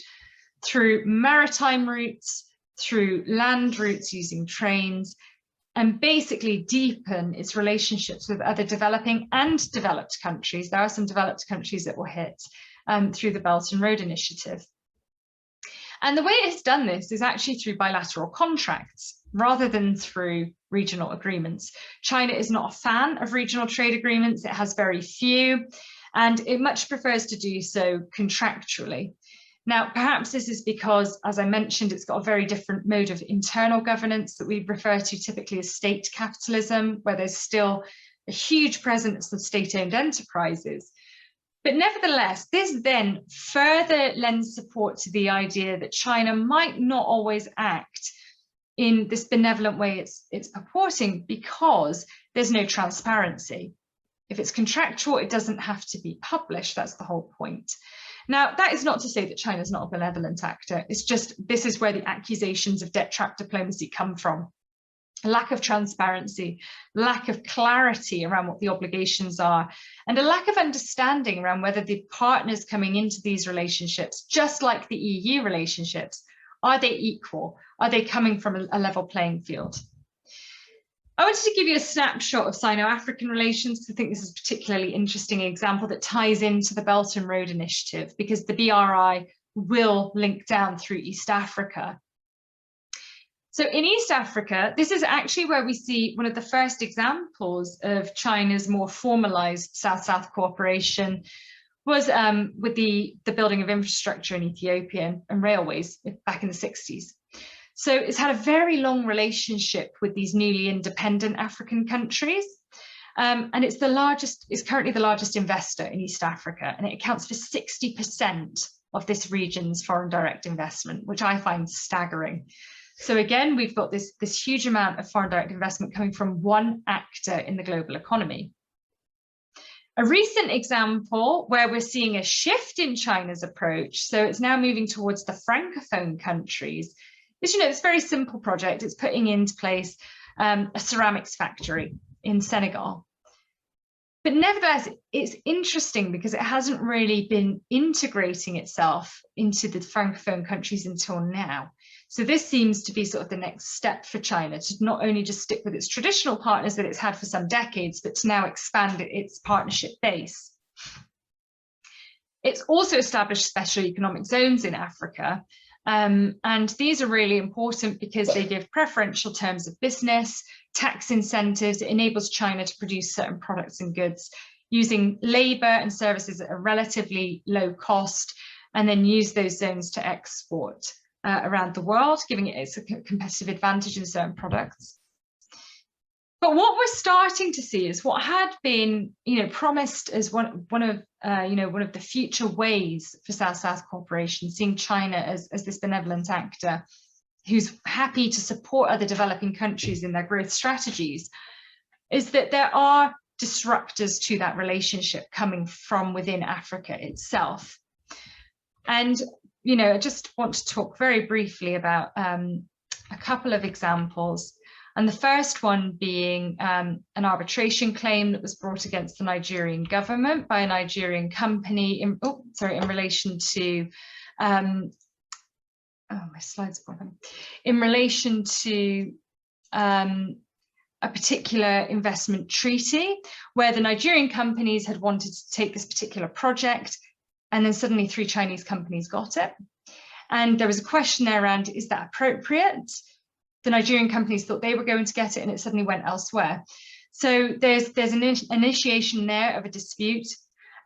through maritime routes, through land routes using trains, and basically deepen its relationships with other developing and developed countries. There are some developed countries that were hit through the Belt and Road Initiative. And the way it has done this is actually through bilateral contracts rather than through regional agreements. China is not a fan of regional trade agreements. It has very few, and it much prefers to do so contractually. Now, perhaps this is because, as I mentioned, it's got a very different mode of internal governance that we refer to typically as state capitalism, where there's still a huge presence of state-owned enterprises. But nevertheless, this then further lends support to the idea that China might not always act in this benevolent way it's purporting because there's no transparency. If it's contractual, it doesn't have to be published. That's the whole point. Now, that is not to say that China is not a benevolent actor. It's just this is where the accusations of debt trap diplomacy come from. A lack of transparency, lack of clarity around what the obligations are, and a lack of understanding around whether the partners coming into these relationships, just like the EU relationships, are they equal? Are they coming from a level playing field? I wanted to give you a snapshot of Sino-African relations because I think this is a particularly interesting example that ties into the Belt and Road Initiative, because the BRI will link down through East Africa. So in East Africa, this is actually where we see one of the first examples of China's more formalized South-South cooperation was with the building of infrastructure in Ethiopia and railways back in the 60s. So it's had a very long relationship with these newly independent African countries. And it's currently the largest investor in East Africa, and it accounts for 60% of this region's foreign direct investment, which I find staggering. So again, we've got this huge amount of foreign direct investment coming from one actor in the global economy. A recent example where we're seeing a shift in China's approach, so it's now moving towards the Francophone countries, is, this very simple project. It's putting into place a ceramics factory in Senegal. But nevertheless, it's interesting because it hasn't really been integrating itself into the Francophone countries until now. So this seems to be sort of the next step for China, to not only just stick with its traditional partners that it's had for some decades, but to now expand its partnership base. It's also established special economic zones in Africa. And these are really important because they give preferential terms of business, tax incentives. It enables China to produce certain products and goods using labor and services at a relatively low cost, and then use those zones to export around the world, giving it its competitive advantage in certain products. But what we're starting to see is what had been, promised as one of the future ways for South-South cooperation, seeing China as this benevolent actor who's happy to support other developing countries in their growth strategies, is that there are disruptors to that relationship coming from within Africa itself. And, I just want to talk very briefly about a couple of examples. And the first one being an arbitration claim that was brought against the Nigerian government by a Nigerian company in relation to a particular investment treaty where the Nigerian companies had wanted to take this particular project, and then suddenly 3 Chinese companies got it. And there was a question there around, is that appropriate? The Nigerian companies thought they were going to get it, and it suddenly went elsewhere. So there's an initiation there of a dispute.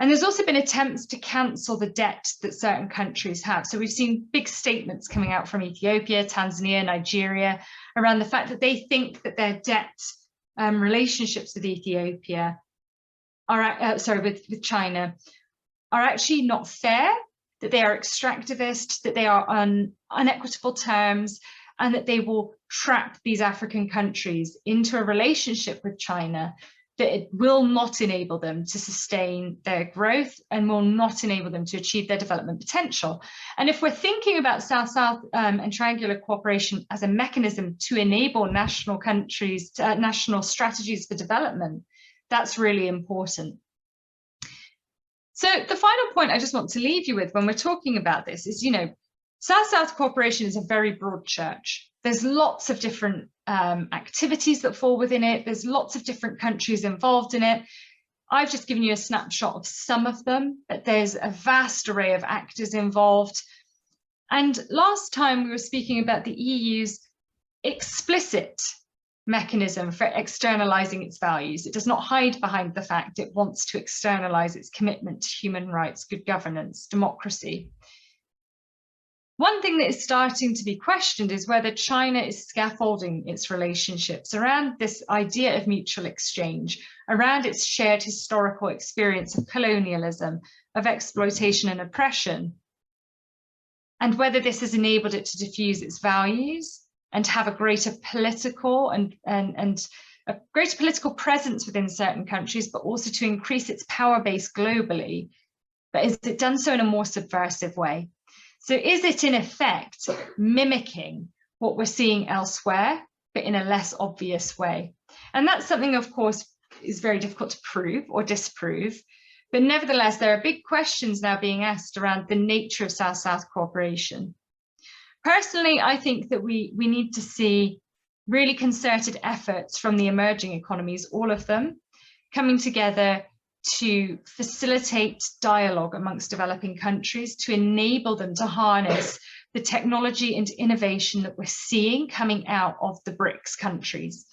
And there's also been attempts to cancel the debt that certain countries have. So we've seen big statements coming out from Ethiopia, Tanzania, Nigeria around the fact that they think that their debt relationships with Ethiopia are, with China, are actually not fair, that they are extractivist, that they are on unequitable terms, and that they will trap these African countries into a relationship with China that it will not enable them to sustain their growth and will not enable them to achieve their development potential. And if we're thinking about South-South and triangular cooperation as a mechanism to enable national countries, national strategies for development, that's really important. So the final point I just want to leave you with when we're talking about this is, South-South cooperation is a very broad church. There's lots of different activities that fall within it. There's lots of different countries involved in it. I've just given you a snapshot of some of them, but there's a vast array of actors involved. And last time we were speaking about the EU's explicit mechanism for externalizing its values. It does not hide behind the fact it wants to externalize its commitment to human rights, good governance, democracy. One thing that is starting to be questioned is whether China is scaffolding its relationships around this idea of mutual exchange, around its shared historical experience of colonialism, of exploitation and oppression, and whether this has enabled it to diffuse its values and have a greater political and a greater political presence within certain countries, but also to increase its power base globally. But is it done so in a more subversive way? So is it in effect mimicking what we're seeing elsewhere, but in a less obvious way? And that's something, of course, is very difficult to prove or disprove. But nevertheless, there are big questions now being asked around the nature of South-South cooperation. Personally, I think that we need to see really concerted efforts from the emerging economies, all of them, coming together to facilitate dialogue amongst developing countries, to enable them to harness the technology and innovation that we're seeing coming out of the BRICS countries.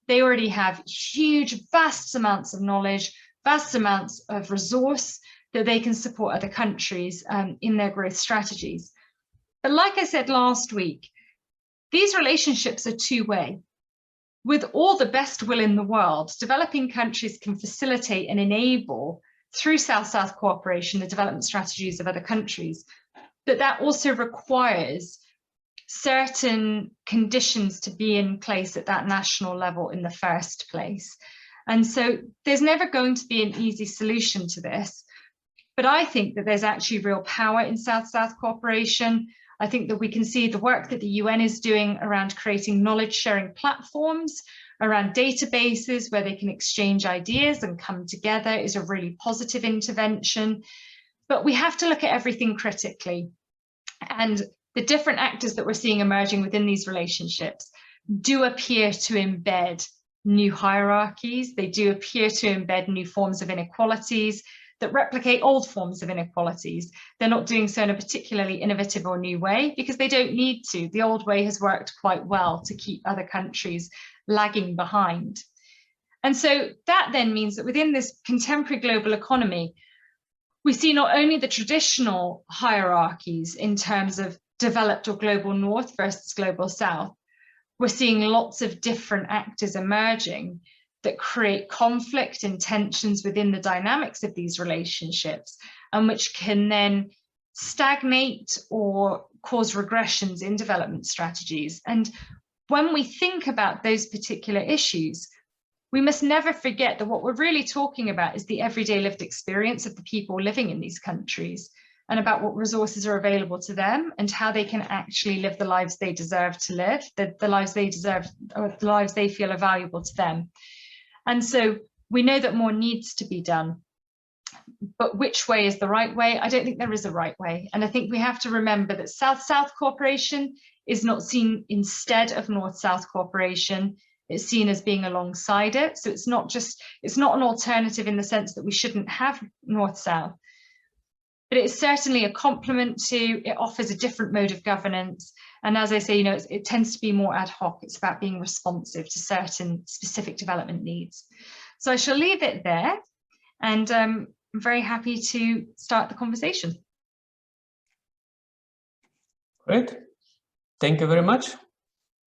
They already have huge, vast amounts of knowledge, vast amounts of resource that they can support other countries in their growth strategies. But like I said last week, these relationships are two-way. With all the best will in the world, developing countries can facilitate and enable, through South-South cooperation, the development strategies of other countries. But that also requires certain conditions to be in place at that national level in the first place. And so there's never going to be an easy solution to this. But I think that there's actually real power in South-South cooperation. I think that we can see the work that the UN is doing around creating knowledge sharing platforms, around databases where they can exchange ideas and come together is a really positive intervention. But we have to look at everything critically. And the different actors that we're seeing emerging within these relationships do appear to embed new hierarchies. They do appear to embed new forms of inequalities that replicate old forms of inequalities. They're not doing so in a particularly innovative or new way because they don't need to. The old way has worked quite well to keep other countries lagging behind. And so that then means that within this contemporary global economy, we see not only the traditional hierarchies in terms of developed or global north versus global south, we're seeing lots of different actors emerging that create conflict and tensions within the dynamics of these relationships, and which can then stagnate or cause regressions in development strategies. And when we think about those particular issues, we must never forget that what we're really talking about is the everyday lived experience of the people living in these countries, and about what resources are available to them and how they can actually live the lives they deserve to live, the lives they deserve, or the lives they feel are valuable to them. And so we know that more needs to be done, but which way is the right way? I don't think there is a right way. And I think we have to remember that South-South cooperation is not seen instead of North-South cooperation. It's seen as being alongside it. So it's not an alternative in the sense that we shouldn't have North-South, but it's certainly a complement to, it offers a different mode of governance. And as I say, it tends to be more ad hoc. It's about being responsive to certain specific development needs. So I shall leave it there, and I'm very happy to start the conversation. Great. Thank you very much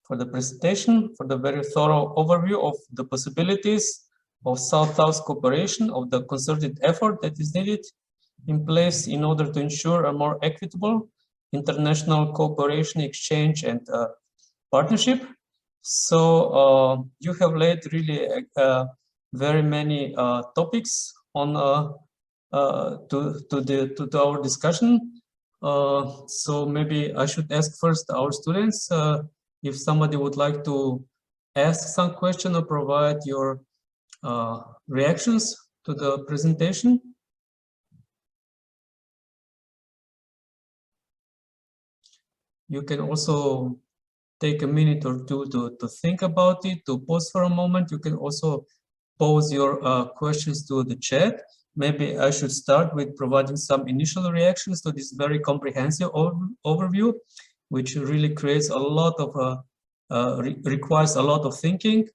for the presentation, for the very thorough overview of the possibilities of South-South cooperation, of the concerted effort that is needed in place in order to ensure a more equitable international cooperation, exchange, and partnership. So you have laid really very many topics on to our discussion. So maybe I should ask first our students if somebody would like to ask some question or provide your reactions to the presentation. You can also take a minute or two to think about it, to pause for a moment. You can also pose your questions to the chat. Maybe I should start with providing some initial reactions to this very comprehensive overview, which really creates a lot of, requires a lot of thinking.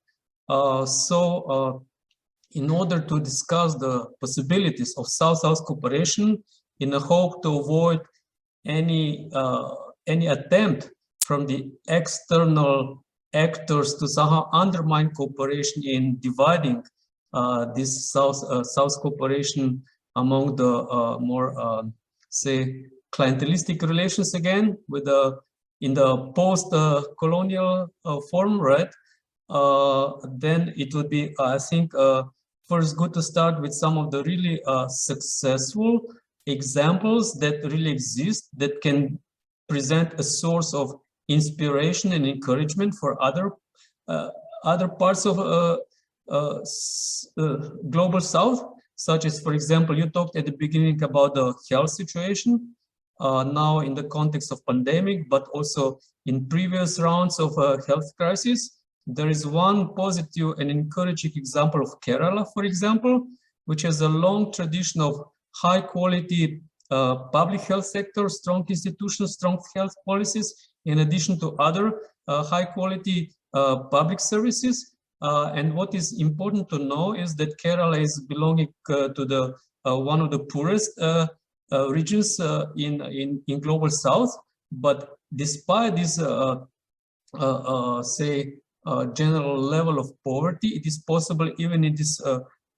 In order to discuss the possibilities of South-South cooperation in the hope to avoid any attempt from the external actors to somehow undermine cooperation in dividing this South cooperation among the more, say, clientelistic relations again, with in the post-colonial form, right? Then it would be, I think, first good to start with some of the really successful examples that really exist that can present a source of inspiration and encouragement for other parts of global South, such as, for example, you talked at the beginning about the health situation now in the context of pandemic, but also in previous rounds of health crisis. There is one positive and encouraging example of Kerala, for example, which has a long tradition of high quality public health sector, strong institutions, strong health policies, in addition to other high quality public services. And what is important to know is that Kerala is belonging to the one of the poorest regions in global south. But despite this, general level of poverty, it is possible even in these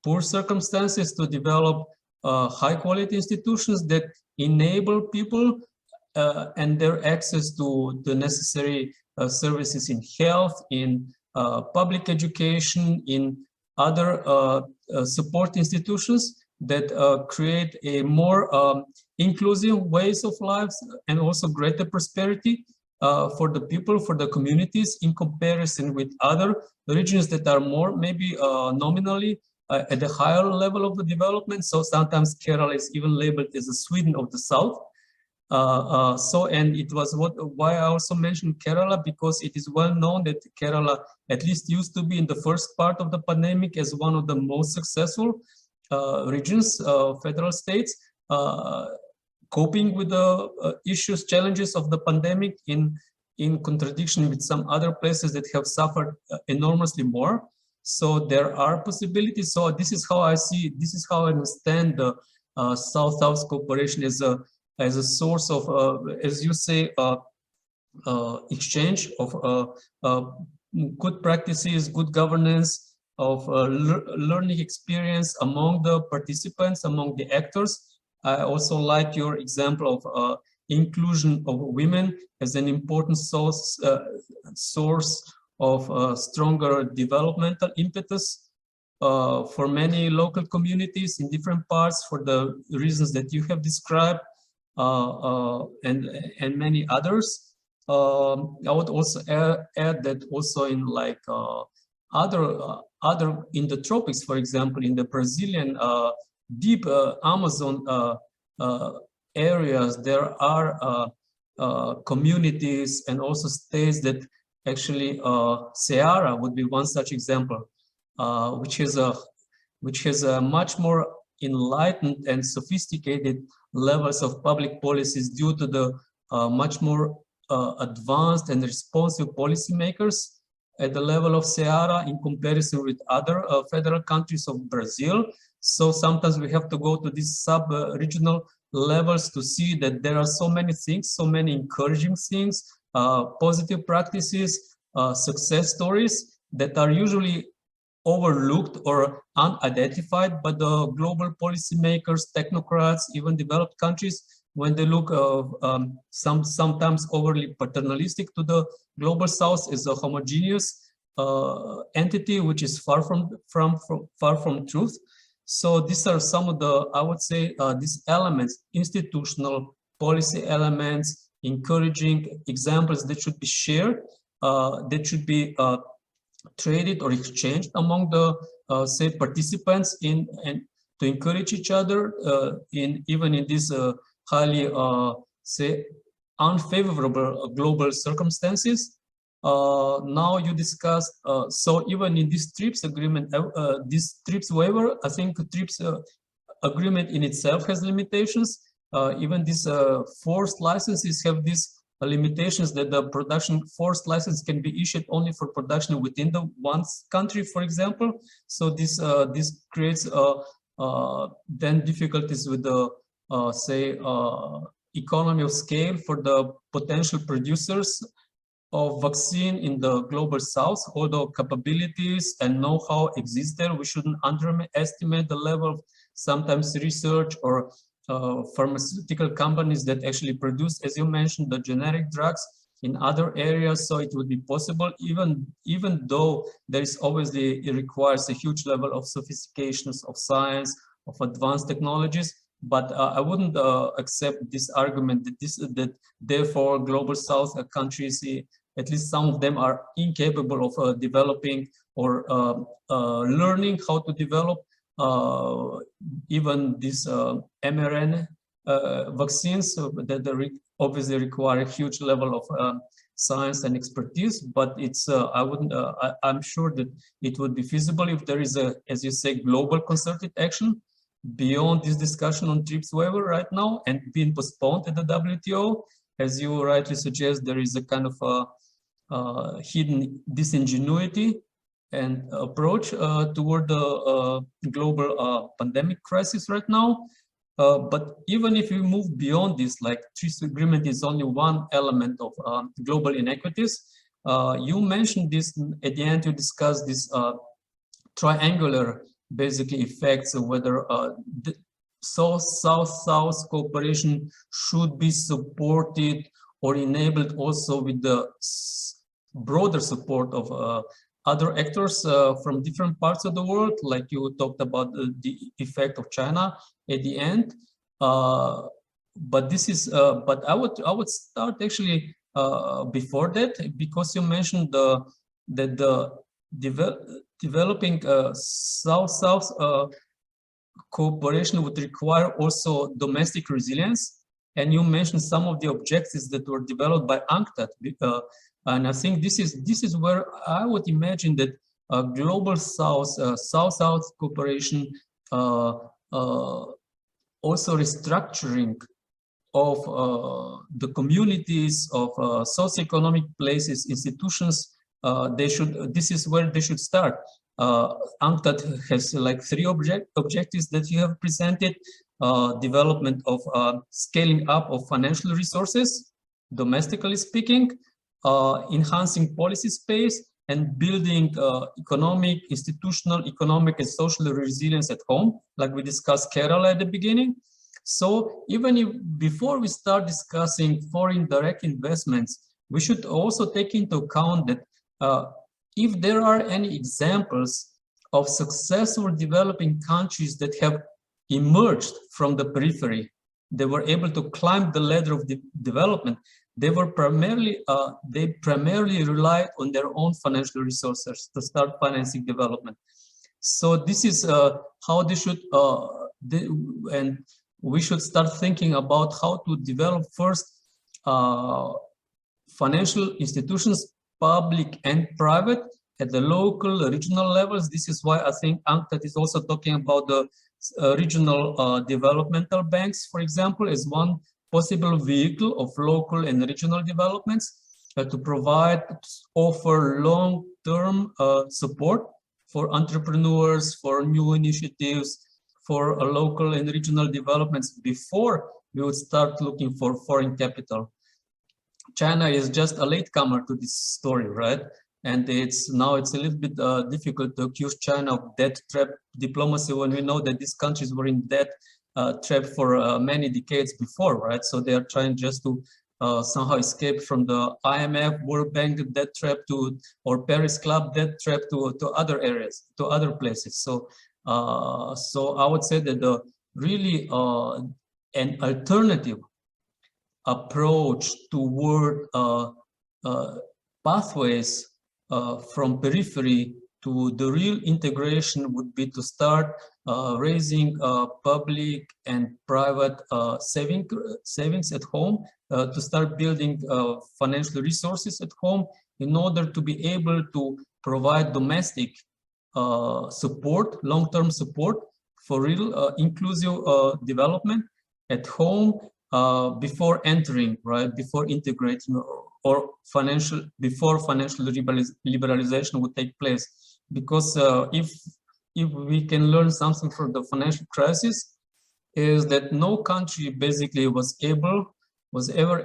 poor circumstances to develop high quality institutions that enable people and their access to the necessary services in health, in public education, in other support institutions that create a more inclusive ways of lives and also greater prosperity for the people, for the communities, in comparison with other regions that are more maybe nominally at a higher level of the development. So sometimes Kerala is even labeled as a Sweden of the South. And it was why I also mentioned Kerala, because it is well known that Kerala at least used to be in the first part of the pandemic as one of the most successful regions, federal states, coping with the issues, challenges of the pandemic in contradiction with some other places that have suffered enormously more. So there are possibilities. So this is how I see, this is how I understand the South-South cooperation as a source of, as you say, exchange of good practices, good governance, of learning experience among the participants, among the actors. I also like your example of inclusion of women as an important source of stronger developmental impetus for many local communities in different parts for the reasons that you have described, and many others. I would also add that also in like other in the tropics, for example, in the Brazilian deep Amazon areas, there are communities and also states that actually Ceará would be one such example, which has a much more enlightened and sophisticated levels of public policies due to the much more advanced and responsive policymakers at the level of Ceará in comparison with other federal countries of Brazil. So sometimes we have to go to these sub-regional levels to see that there are so many things, so many encouraging things, positive practices, success stories that are usually overlooked or unidentified by the global policymakers, technocrats, even developed countries, when they look sometimes overly paternalistic to the global south as a homogeneous entity, which is far from truth. So these are some of the, I would say, these elements, institutional policy elements, encouraging examples that should be shared, that should be traded or exchanged among the say participants in, and to encourage each other even in these highly say unfavorable global circumstances. Now you discussed, so even in this TRIPS agreement, this TRIPS waiver, I think TRIPS agreement in itself has limitations. Even these forced licenses have these limitations that the production forced license can be issued only for production within the one country, for example. So this creates then difficulties with the say economy of scale for the potential producers of vaccine in the global south. Although capabilities and know-how exist there, we shouldn't underestimate the level of sometimes research or pharmaceutical companies that actually produce, as you mentioned, the generic drugs in other areas. So it would be possible, even though there is obviously, it requires a huge level of sophistications of science, of advanced technologies. But I wouldn't accept this argument that therefore global south countries, at least some of them, are incapable of developing or learning how to develop even these mRNA vaccines that obviously require a huge level of science and expertise. But it's I'm sure that it would be feasible if there is a, as you say, global concerted action. beyond this discussion on TRIPS waiver right now and being postponed at the WTO. As you rightly suggest, there is a kind of a hidden disingenuity and approach toward the global pandemic crisis right now. But even if we move beyond this, like TRIPS agreement is only one element of global inequities. You mentioned this at the end, you discussed this triangular basically effects of whether the South-South cooperation should be supported or enabled also with the broader support of other actors from different parts of the world, like you talked about the effect of China at the end. But this is, but I would start actually before that, because you mentioned that the developing South-South cooperation would require also domestic resilience, and you mentioned some of the objectives that were developed by UNCTAD, and I think this is where I would imagine that global South-South cooperation, also restructuring of the communities, of socioeconomic places, institutions, this is where they should start. UNCTAD has like 3 objectives that you have presented: development of scaling up of financial resources, domestically speaking, enhancing policy space, and building economic, institutional, economic, and social resilience at home, like we discussed Kerala at the beginning. So even if before we start discussing foreign direct investments, we should also take into account that if there are any examples of successful developing countries that have emerged from the periphery, they were able to climb the ladder of development, they primarily relied on their own financial resources to start financing development. So this is how they should, and we should start thinking about how to develop first financial institutions, public and private, at the local, regional levels. This is why I think UNCTAD is also talking about the regional developmental banks, for example, as one possible vehicle of local and regional developments to provide, offer long-term support for entrepreneurs, for new initiatives, for local and regional developments before we would start looking for foreign capital. China is just a latecomer to this story, right? And now it's a little bit difficult to accuse China of debt trap diplomacy when we know that these countries were in debt trap for many decades before, right? So they are trying just to somehow escape from the IMF, World Bank debt trap or Paris Club debt trap to other areas, to other places. So so I would say that the really an alternative approach toward pathways from periphery to the real integration would be to start raising public and private savings at home, to start building financial resources at home in order to be able to provide domestic support, long-term support for real inclusive development at home before entering, right, before integrating or before financial liberalization would take place. Because if we can learn something from the financial crisis, is that no country basically was ever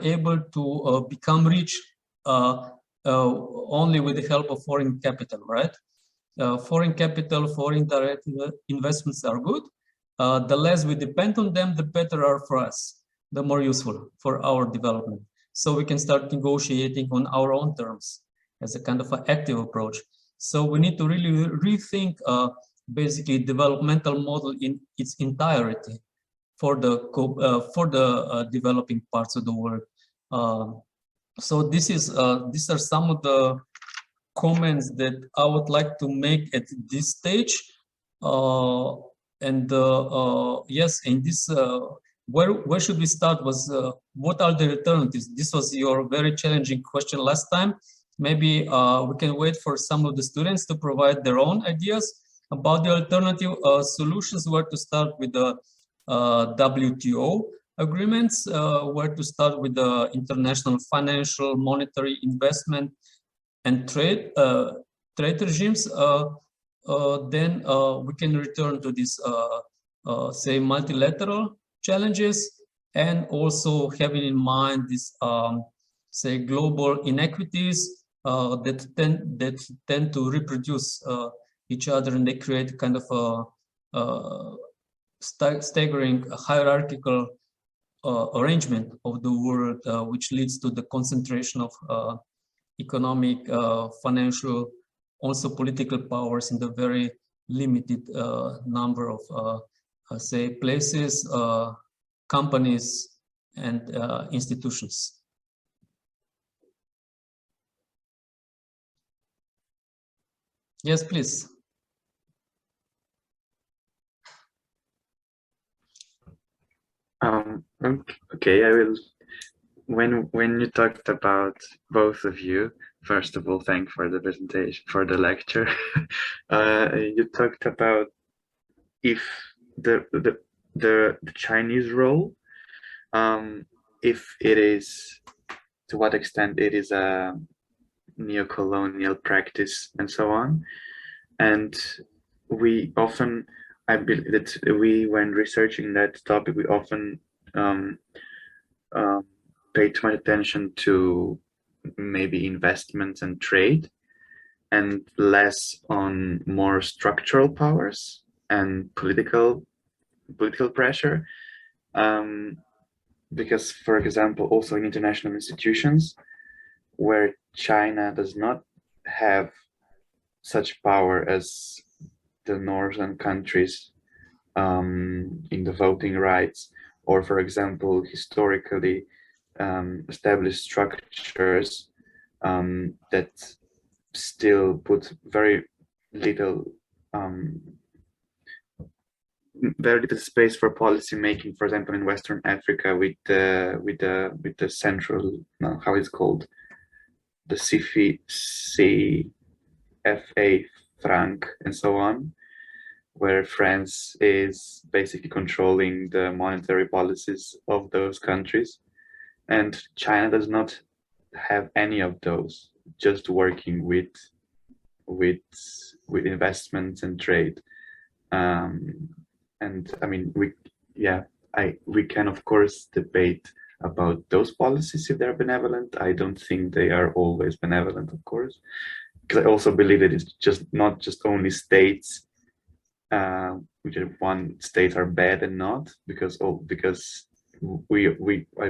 able to become rich only with the help of foreign capital, right? Foreign capital, foreign direct investments are good. The less we depend on them, the better are for us, the more useful for our development. So we can start negotiating on our own terms as a kind of an active approach. So we need to really rethink basically developmental model in its entirety for the developing parts of the world. So these are some of the comments that I would like to make at this stage. Yes, in this, where should we start was what are the alternatives? This was your very challenging question last time. Maybe we can wait for some of the students to provide their own ideas. About the alternative solutions, where to start with the WTO agreements, where to start with the international financial, monetary, investment, and trade regimes, then we can return to this, say, multilateral challenges, and also having in mind this, say, global inequities that tend to reproduce each other, and they create kind of a staggering hierarchical arrangement of the world, which leads to the concentration of economic, financial, also political powers in the very limited number of, say, places, companies, and institutions. Yes, please. Okay, I will. When you talked about both of you, first of all, thank for the presentation, for the lecture. You talked about if the Chinese role, if it is, to what extent it is a neo-colonial practice and so on. And we often, I believe that when researching that topic, we often pay too much attention to maybe investments and trade, and less on more structural powers and political pressure. Because, for example, also in international institutions where China does not have such power as the northern countries in the voting rights, or, for example, historically established structures that still put very little space for policy making. For example, in Western Africa, with the central, how it's called, the CFA franc and so on, where France is basically controlling the monetary policies of those countries, and China does not have any of those, just working with investments and trade. And I mean, we can of course debate about those policies if they're benevolent. I don't think they are always benevolent, of course, because I also believe that it's just not just only states, which one states are bad and not, because I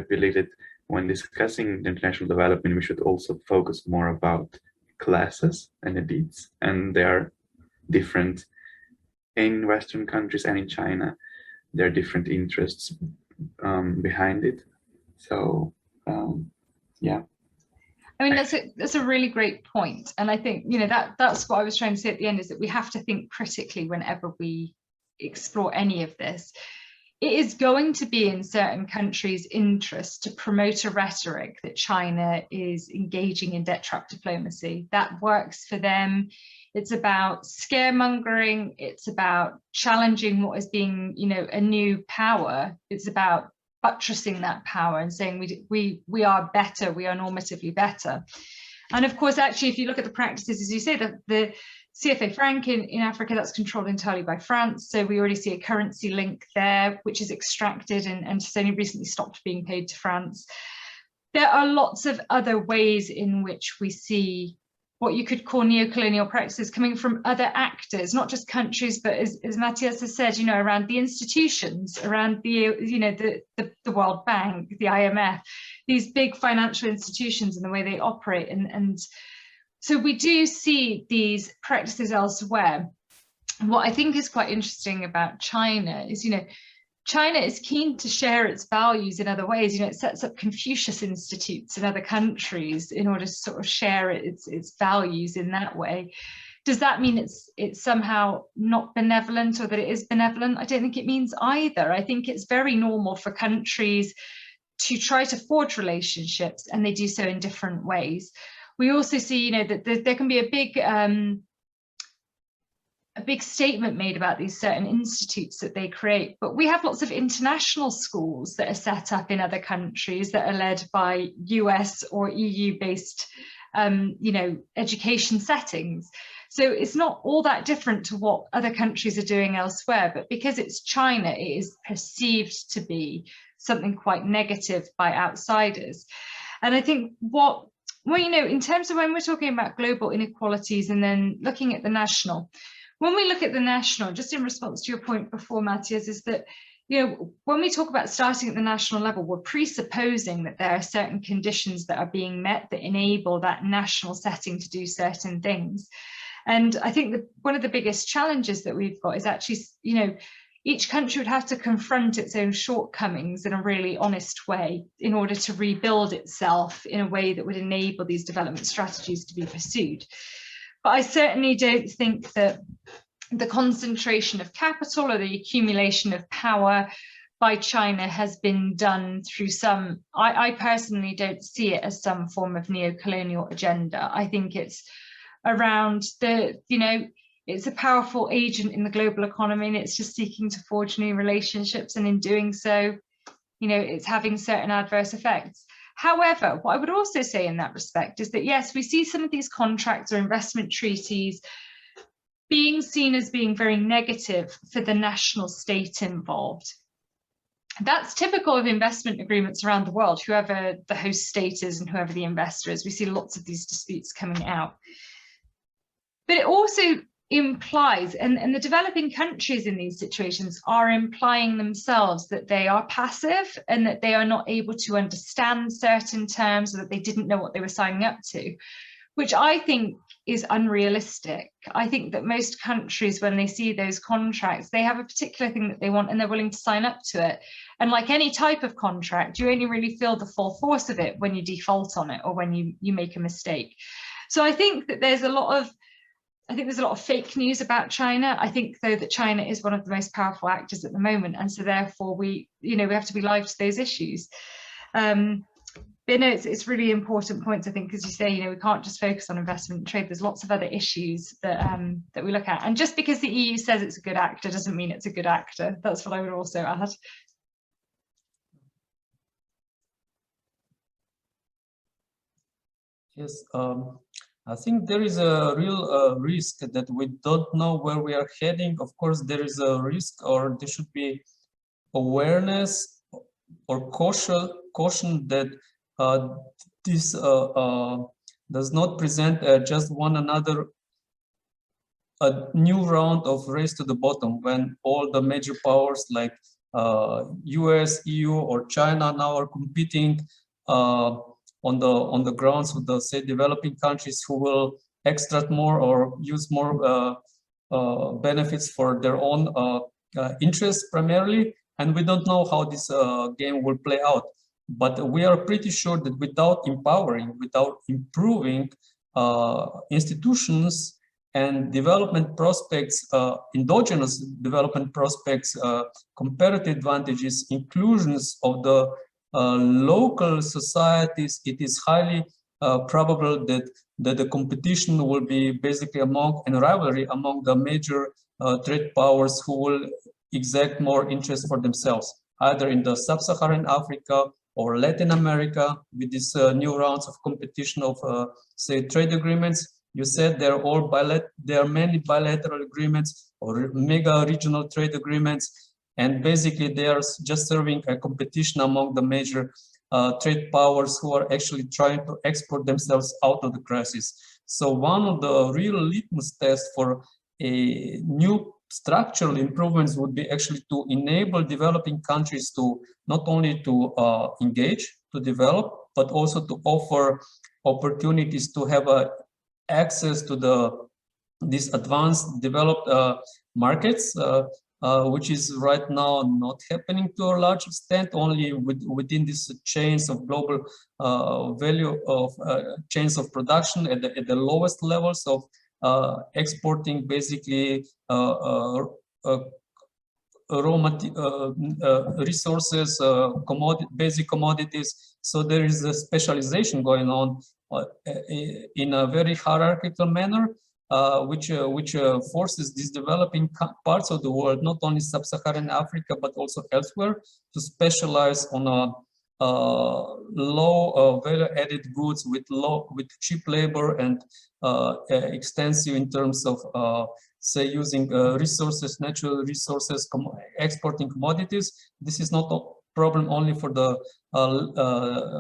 believe that when discussing international development, we should also focus more about classes and elites, and they are different in Western countries and in China. There are different interests behind it. So yeah. I mean, that's a really great point. And I think, you know, that's what I was trying to say at the end, is that we have to think critically whenever we explore any of this. It is going to be in certain countries' interest to promote a rhetoric that China is engaging in debt trap diplomacy. That works for them. It's about scaremongering. It's about challenging what is being, you know, a new power. It's about buttressing that power and saying we are better, we are normatively better. And of course, actually, if you look at the practices, as you say, the CFA franc in Africa, that's controlled entirely by France. So we already see a currency link there, which is extracted and has only recently stopped being paid to France. There are lots of other ways in which we see what you could call neo-colonial practices coming from other actors, not just countries, but as Matjaz has said, you know, around the institutions, around the, you know, the World Bank, the IMF, these big financial institutions and the way they operate. And so we do see these practices elsewhere. What I think is quite interesting about China is, you know, China is keen to share its values in other ways. You know, it sets up Confucius Institutes in other countries in order to sort of share its values in that way. Does that mean it's somehow not benevolent, or that it is benevolent? I don't think it means either. I think it's very normal for countries to try to forge relationships, and they do so in different ways. We also see, you know, that there can be a big a big statement made about these certain institutes that they create, but we have lots of international schools that are set up in other countries that are led by US or EU based education settings. So it's not all that different to what other countries are doing elsewhere, but because it's China, it is perceived to be something quite negative by outsiders. And I think in terms of when we're talking about global inequalities and then looking at the national, when we look at the national, just in response to your point before, Matjaz, is that, when we talk about starting at the national level, we're presupposing that there are certain conditions that are being met that enable that national setting to do certain things. And I think that one of the biggest challenges that we've got is actually, each country would have to confront its own shortcomings in a really honest way in order to rebuild itself in a way that would enable these development strategies to be pursued. But I certainly don't think that the concentration of capital or the accumulation of power by China has been done through I personally don't see it as some form of neo-colonial agenda. I think it's around it's a powerful agent in the global economy, and it's just seeking to forge new relationships, and in doing so, it's having certain adverse effects. However, what I would also say in that respect is that, yes, we see some of these contracts or investment treaties being seen as being very negative for the national state involved. That's typical of investment agreements around the world, whoever the host state is and whoever the investor is. We see lots of these disputes coming out. But it also implies, and the developing countries in these situations are implying themselves that they are passive and that they are not able to understand certain terms, or that they didn't know what they were signing up to, which I think is unrealistic. I think that most countries, when they see those contracts, they have a particular thing that they want and they're willing to sign up to it. And like any type of contract, you only really feel the full force of it when you default on it or when you make a mistake. So I think that there's a lot of fake news about China. I think, though, that China is one of the most powerful actors at the moment, and so therefore we have to be live to those issues. But it's really important points, I think, as you say, we can't just focus on investment and trade. There's lots of other issues that we look at. And just because the EU says it's a good actor doesn't mean it's a good actor. That's what I would also add. Yes, I think there is a real risk that we don't know where we are heading. Of course, there is a risk, or there should be awareness or caution that this does not present just one another a new round of race to the bottom, when all the major powers like US, EU, or China now are competing on the grounds of the, say, developing countries who will extract more or use more benefits for their own interests primarily. And we don't know how this game will play out. But we are pretty sure that without empowering, without improving institutions and development prospects, endogenous development prospects, comparative advantages, inclusions of the local societies, it is highly probable that the competition will be basically and rivalry among the major trade powers who will exact more interest for themselves, either in the sub-Saharan Africa or Latin America, with these new rounds of competition of, say, trade agreements. You said there are many bilateral agreements or mega regional trade agreements, and basically they are just serving a competition among the major trade powers who are actually trying to export themselves out of the crisis. So one of the real litmus tests for a new structural improvements would be actually to enable developing countries to not only to engage, to develop, but also to offer opportunities to have access to these advanced developed markets, which is right now not happening to a large extent, only within these chains of global value of chains of production at the lowest levels of exporting basically raw resources, basic commodities. So there is a specialization going on in a very hierarchical manner. which forces these developing parts of the world, not only sub-Saharan Africa, but also elsewhere, to specialize on a low value-added goods with cheap labor and extensive in terms of say using resources, natural resources, exporting commodities. This is not a problem only for the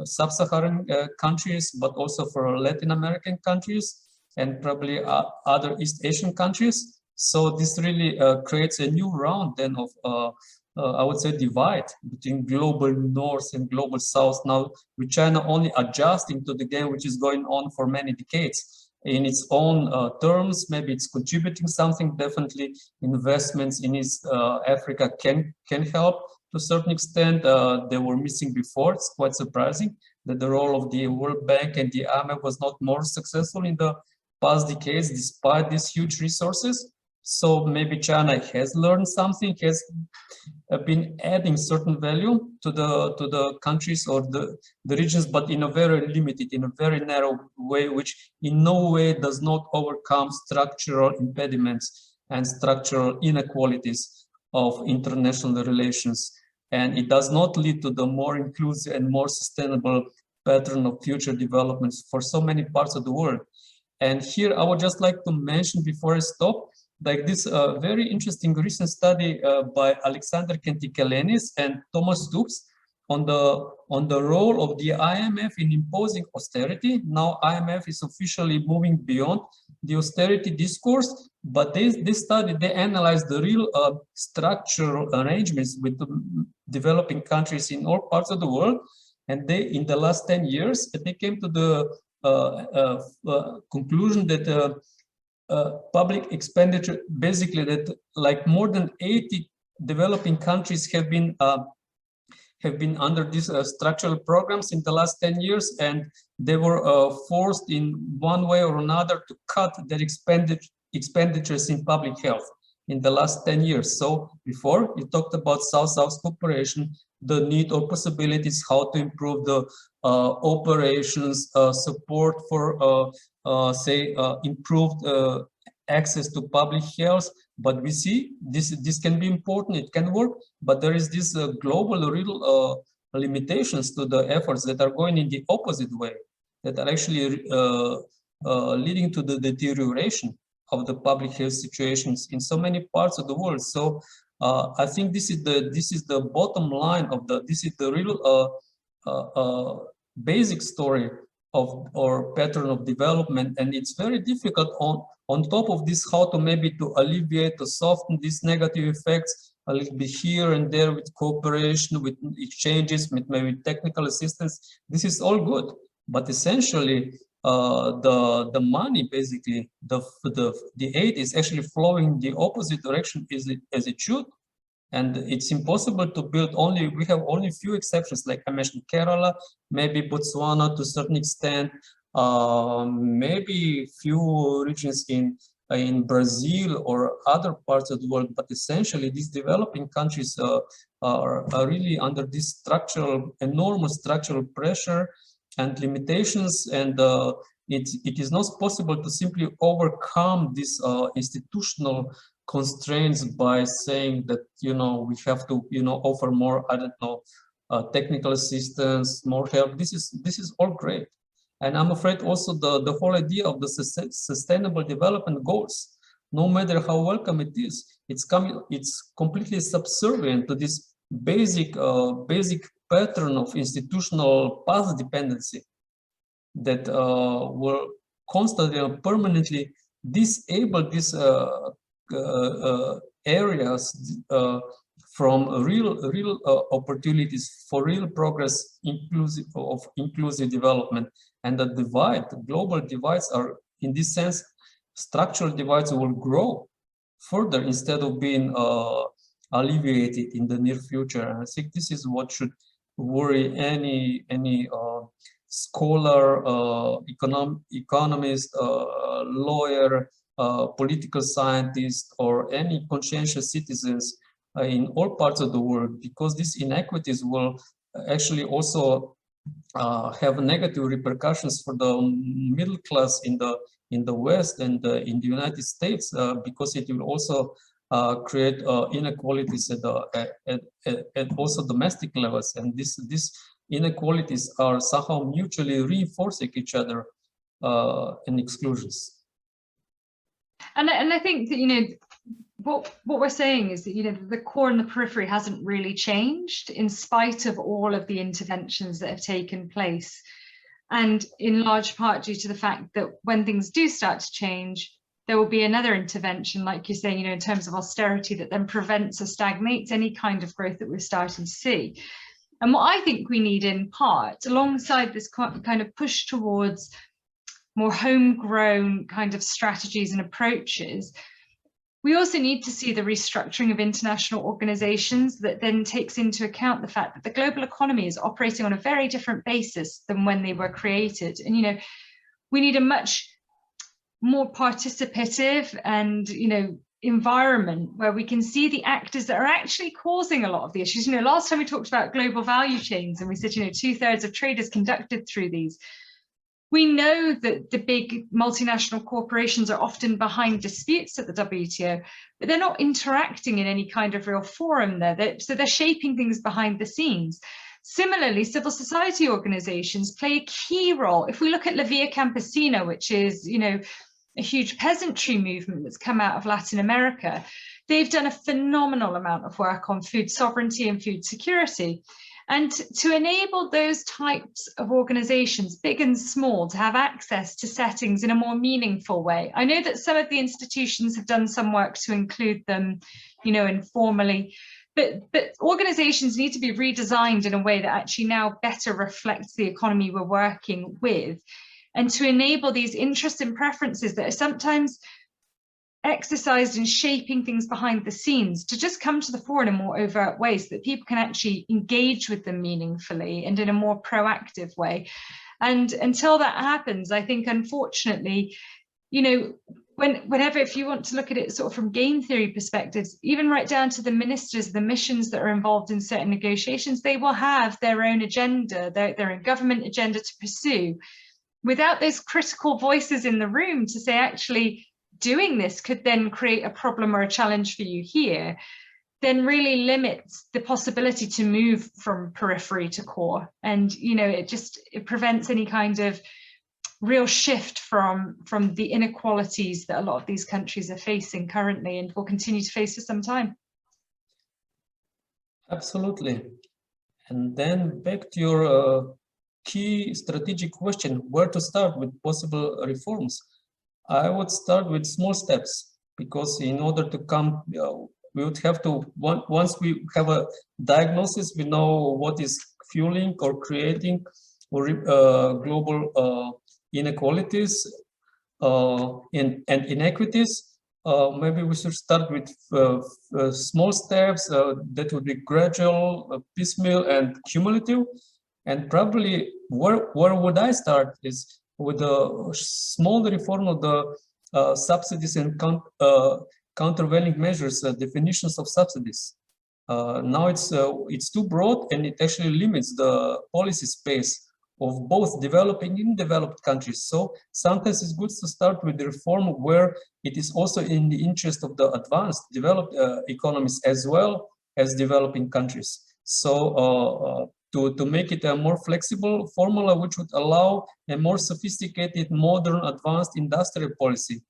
sub-Saharan countries, but also for Latin American countries and probably other East Asian countries. So this really creates a new round then of I would say divide between global north and global south, now with China only adjusting to the game which is going on for many decades in its own terms. Maybe it's contributing something. Definitely investments in East Africa can help to a certain extent. They were missing before. It's quite surprising that the role of the World Bank and the IMF was not more successful in the past decades despite these huge resources. So maybe China has learned something, has been adding certain value to the countries or the regions, but in a very limited, in a very narrow way, which in no way does not overcome structural impediments and structural inequalities of international relations. And it does not lead to the more inclusive and more sustainable pattern of future developments for so many parts of the world. And here I would just like to mention before I stop, like this very interesting recent study by Alexander Kentikelenis and Thomas Stoops on the role of the IMF in imposing austerity. Now IMF is officially moving beyond the austerity discourse, but this study, they analyzed the real structural arrangements with the developing countries in all parts of the world. And they, in the last 10 years, they came to the conclusion that public expenditure, basically that like more than 80 developing countries have been under these structural programs in the last 10 years, and they were forced in one way or another to cut their expenditures in public health in the last 10 years. So before you talked about South-South cooperation, the need or possibilities, how to improve the operations, support for say improved access to public health. But we see this can be important, it can work, but there is this global real limitations to the efforts that are going in the opposite way, that are actually leading to the deterioration of the public health situations in so many parts of the world. So I think this is the bottom line of this is the real basic story of our pattern of development, and it's very difficult on top of this how to maybe to alleviate, to soften these negative effects a little bit here and there with cooperation, with exchanges, with maybe technical assistance. This is all good, but essentially the money, basically the aid is actually flowing in the opposite direction as it should. And it's impossible to build we have only a few exceptions, like I mentioned Kerala, maybe Botswana to a certain extent, maybe few regions in Brazil or other parts of the world, but essentially these developing countries are really under this enormous structural pressure and limitations, and it is not possible to simply overcome these institutional constraints by saying that we have to offer more, I don't know, technical assistance, more help. This is all great, and I'm afraid also the whole idea of the sustainable development goals, no matter how welcome it is, it's completely subservient to this basic pattern of institutional path dependency that will constantly and permanently disable these areas from real opportunities for real progress, inclusive development. And the global divides are, in this sense, structural divides will grow further instead of being alleviated in the near future. And I think this is what should worry any scholar, economist, lawyer, political scientist, or any conscientious citizens in all parts of the world, because these inequities will actually also have negative repercussions for the middle class in in the West and in the United States, because it will also create inequalities at also domestic levels, and these inequalities are somehow mutually reinforcing each other and exclusions. And I think that, you know, what we're saying is that, you know, the core and the periphery hasn't really changed in spite of all of the interventions that have taken place, and in large part due to the fact that when things do start to change, there will be another intervention, like you're saying, you know, in terms of austerity, that then prevents or stagnates any kind of growth that we're starting to see. And what I think we need in part, alongside this kind of push towards more homegrown kind of strategies and approaches, we also need to see the restructuring of international organizations that then takes into account the fact that the global economy is operating on a very different basis than when they were created. And, you know, we need a much more participative and, you know, environment where we can see the actors that are actually causing a lot of the issues. You know, last time we talked about global value chains and we said, you know, 2/3 of trade is conducted through these. We know that the big multinational corporations are often behind disputes at the WTO, but they're not interacting in any kind of real forum there. So they're shaping things behind the scenes. Similarly, civil society organizations play a key role. If we look at La Via Campesina, which is, you know, a huge peasantry movement that's come out of Latin America, they've done a phenomenal amount of work on food sovereignty and food security. And to enable those types of organizations, big and small, to have access to settings in a more meaningful way. I know that some of the institutions have done some work to include them, you know, informally, but organizations need to be redesigned in a way that actually now better reflects the economy we're working with, and to enable these interests and preferences that are sometimes exercised in shaping things behind the scenes to just come to the fore in a more overt way, so that people can actually engage with them meaningfully and in a more proactive way. And until that happens, I think, unfortunately, you know, whenever, if you want to look at it sort of from game theory perspectives, even right down to the ministers, the missions that are involved in certain negotiations, they will have their own agenda, their own government agenda to pursue, without those critical voices in the room to say, actually, doing this could then create a problem or a challenge for you here, then really limits the possibility to move from periphery to core. And, you know, it prevents any kind of real shift from the inequalities that a lot of these countries are facing currently and will continue to face for some time. Absolutely. And then back to your key strategic question, where to start with possible reforms. I would start with small steps, because in order to come, we would have to, once we have a diagnosis, we know what is fueling or creating global inequalities and inequities. Maybe we should start with small steps that would be gradual, piecemeal, and cumulative. And probably where would I start is with a small reform of the subsidies and countervailing measures, definitions of subsidies. Now it's too broad, and it actually limits the policy space of both developing and developed countries. So sometimes it's good to start with the reform where it is also in the interest of the advanced developed economies as well as developing countries. So to make it a more flexible formula, which would allow a more sophisticated, modern, advanced industrial policy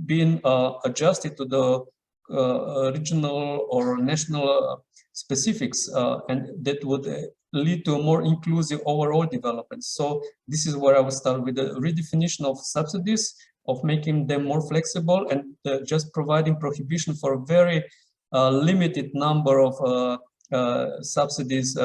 being adjusted to the regional or national specifics, and that would lead to a more inclusive overall development. So this is where I would start with the redefinition of subsidies, of making them more flexible, and just providing prohibition for a very limited number of subsidies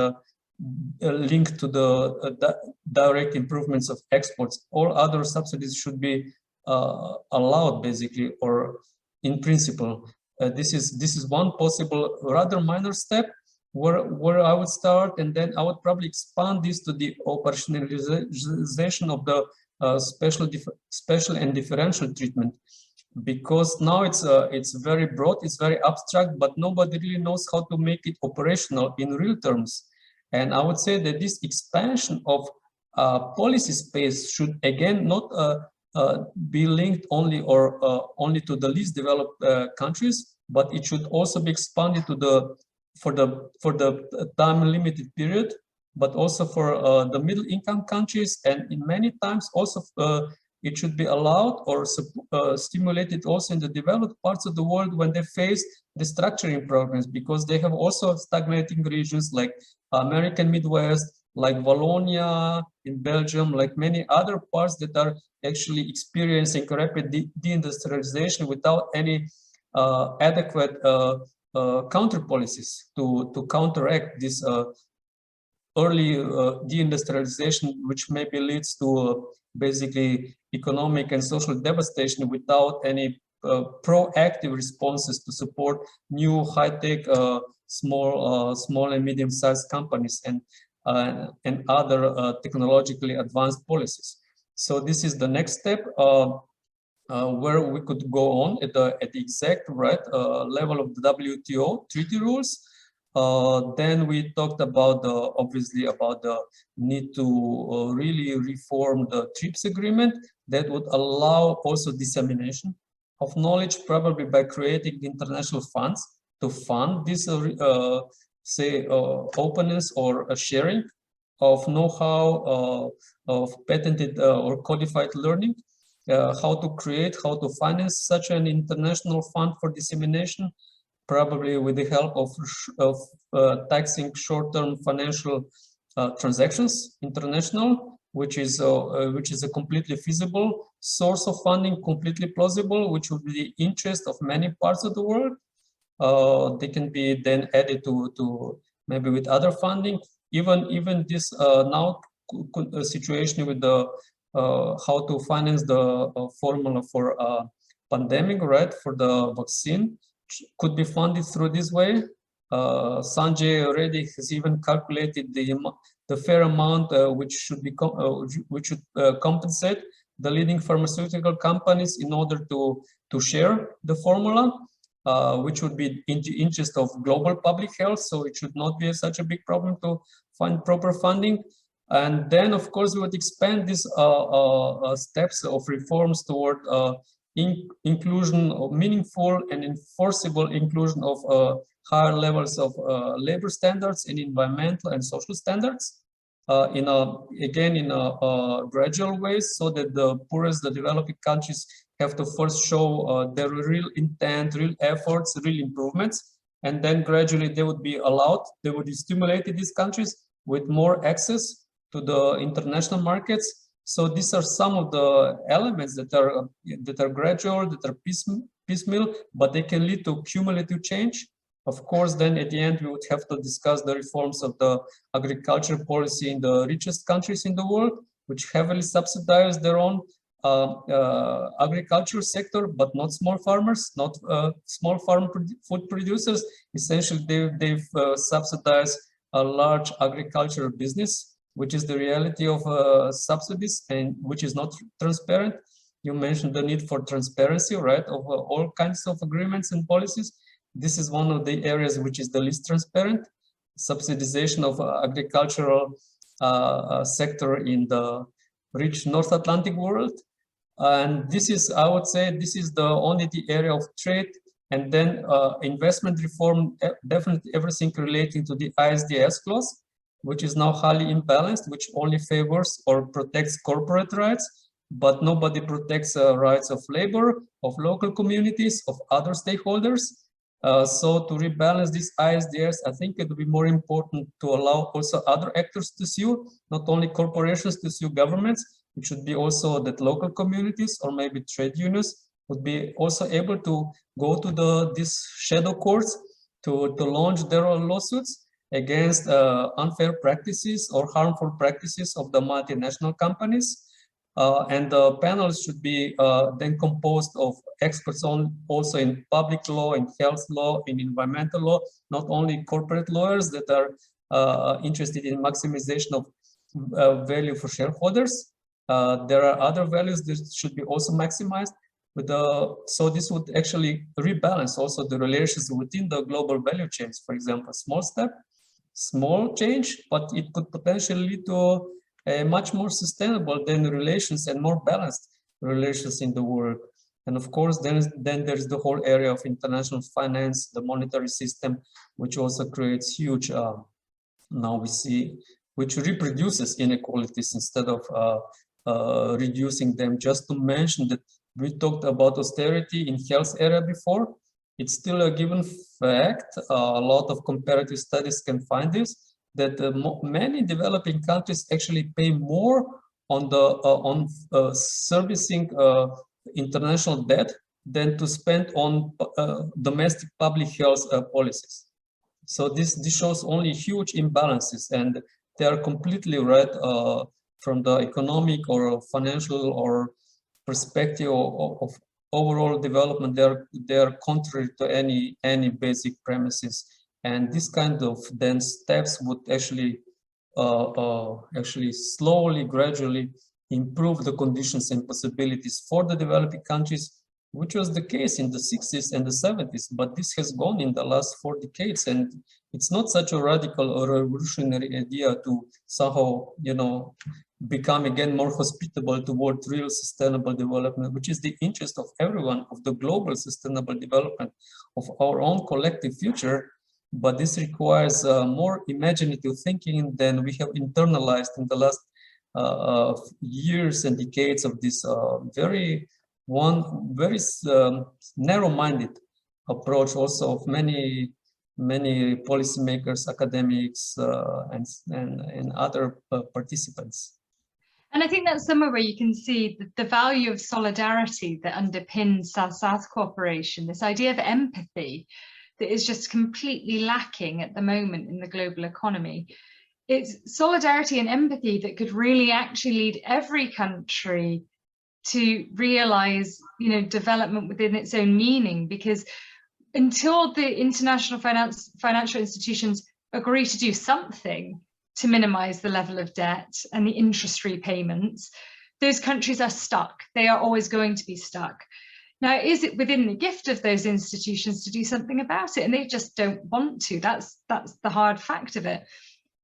linked to the direct improvements of exports. All other subsidies should be allowed, basically, or in principle. This is one possible rather minor step where I would start, and then I would probably expand this to the operationalization of the special and differential treatment, because now it's very broad, it's very abstract, but nobody really knows how to make it operational in real terms. And I would say that this expansion of policy space should again not be linked only only to the least developed countries, but it should also be expanded to for the time limited period, but also for the middle income countries, and in many times also it should be allowed or stimulated also in the developed parts of the world when they face restructuring programs, because they have also stagnating regions like American Midwest, like Wallonia in Belgium, like many other parts that are actually experiencing rapid deindustrialization without any adequate counter policies to counteract this early deindustrialization, which maybe leads to basically economic and social devastation without any proactive responses to support new high-tech small and medium-sized companies and other technologically advanced policies. So this is the next step where we could go on at the exact level of the WTO treaty rules. Then we talked about obviously about the need to really reform the TRIPS agreement that would allow also dissemination of knowledge, probably by creating international funds to fund this, say, openness or sharing of know-how, of patented or codified learning, how to create, how to finance such an international fund for dissemination, probably with the help of taxing short-term financial transactions, international, which is a completely feasible source of funding, completely plausible, which would be the interest of many parts of the world. They can be then added to maybe with other funding. Even this now situation with the how to finance the formula for pandemic, right, for the vaccine, could be funded through this way. Sanjay already has even calculated the fair amount which should be compensate the leading pharmaceutical companies in order to share the formula, which would be in the interest of global public health. So it should not be such a big problem to find proper funding. And then, of course, we would expand these steps of reforms toward inclusion of meaningful and enforceable inclusion of higher levels of labor standards and environmental and social standards in a gradual way, so that the poorest, the developing countries have to first show their real intent, real efforts, real improvements, and then gradually they would be allowed, they would be stimulated, these countries, with more access to the international markets. So these are some of the elements that are gradual, that are piecemeal, but they can lead to cumulative change. Of course, then at the end, we would have to discuss the reforms of the agriculture policy in the richest countries in the world, which heavily subsidize their own agriculture sector, but not small farmers, not small food producers. Essentially, they've subsidized a large agricultural business, which is the reality of subsidies and which is not transparent. You mentioned the need for transparency, right, of all kinds of agreements and policies. This is one of the areas which is the least transparent, subsidization of agricultural sector in the rich North Atlantic world. And this is, I would say, this is the only the area of trade, and then investment reform, definitely everything relating to the ISDS clause, which is now highly imbalanced, which only favors or protects corporate rights, but nobody protects rights of labor, of local communities, of other stakeholders. So to rebalance this ISDS, I think it would be more important to allow also other actors to sue, not only corporations to sue governments. It should be also that local communities or maybe trade unions would be also able to go to these shadow courts to launch their own lawsuits against unfair practices or harmful practices of the multinational companies. And the panels should be then composed of experts also in public law, in health law, in environmental law, not only corporate lawyers that are interested in maximization of value for shareholders. There are other values that should be also maximized. So this would actually rebalance also the relations within the global value chains. For example, small step, small change, but it could potentially lead to much more sustainable than relations and more balanced relations in the world. And of course, then there's the whole area of international finance, the monetary system, which also creates huge, now we see, which reproduces inequalities instead of reducing them. Just to mention that we talked about austerity in health area before. It's still a given fact, a lot of comparative studies can find this, that many developing countries actually pay more on the servicing international debt than to spend on domestic public health policies. So this shows only huge imbalances, and they are completely right from the economic or financial or perspective of overall development. They are contrary to any basic premises, and this kind of then steps would actually slowly, gradually improve the conditions and possibilities for the developing countries, which was the case in the 60s and the 70s, but this has gone in the last 4 decades, and it's not such a radical or revolutionary idea to somehow, become again more hospitable toward real sustainable development, which is the interest of everyone, of the global sustainable development of our own collective future. But this requires more imaginative thinking than we have internalized in the last years and decades of this very narrow-minded approach also of many policymakers, academics, and other participants. And I think that's somewhere where you can see the value of solidarity that underpins South-South cooperation, this idea of empathy that is just completely lacking at the moment in the global economy. It's solidarity and empathy that could really actually lead every country to realize, development within its own meaning, because until the international financial institutions agree to do something to minimize the level of debt and the interest repayments, those countries are stuck. They are always going to be stuck. Now, is it within the gift of those institutions to do something about it? And they just don't want to. That's the hard fact of it.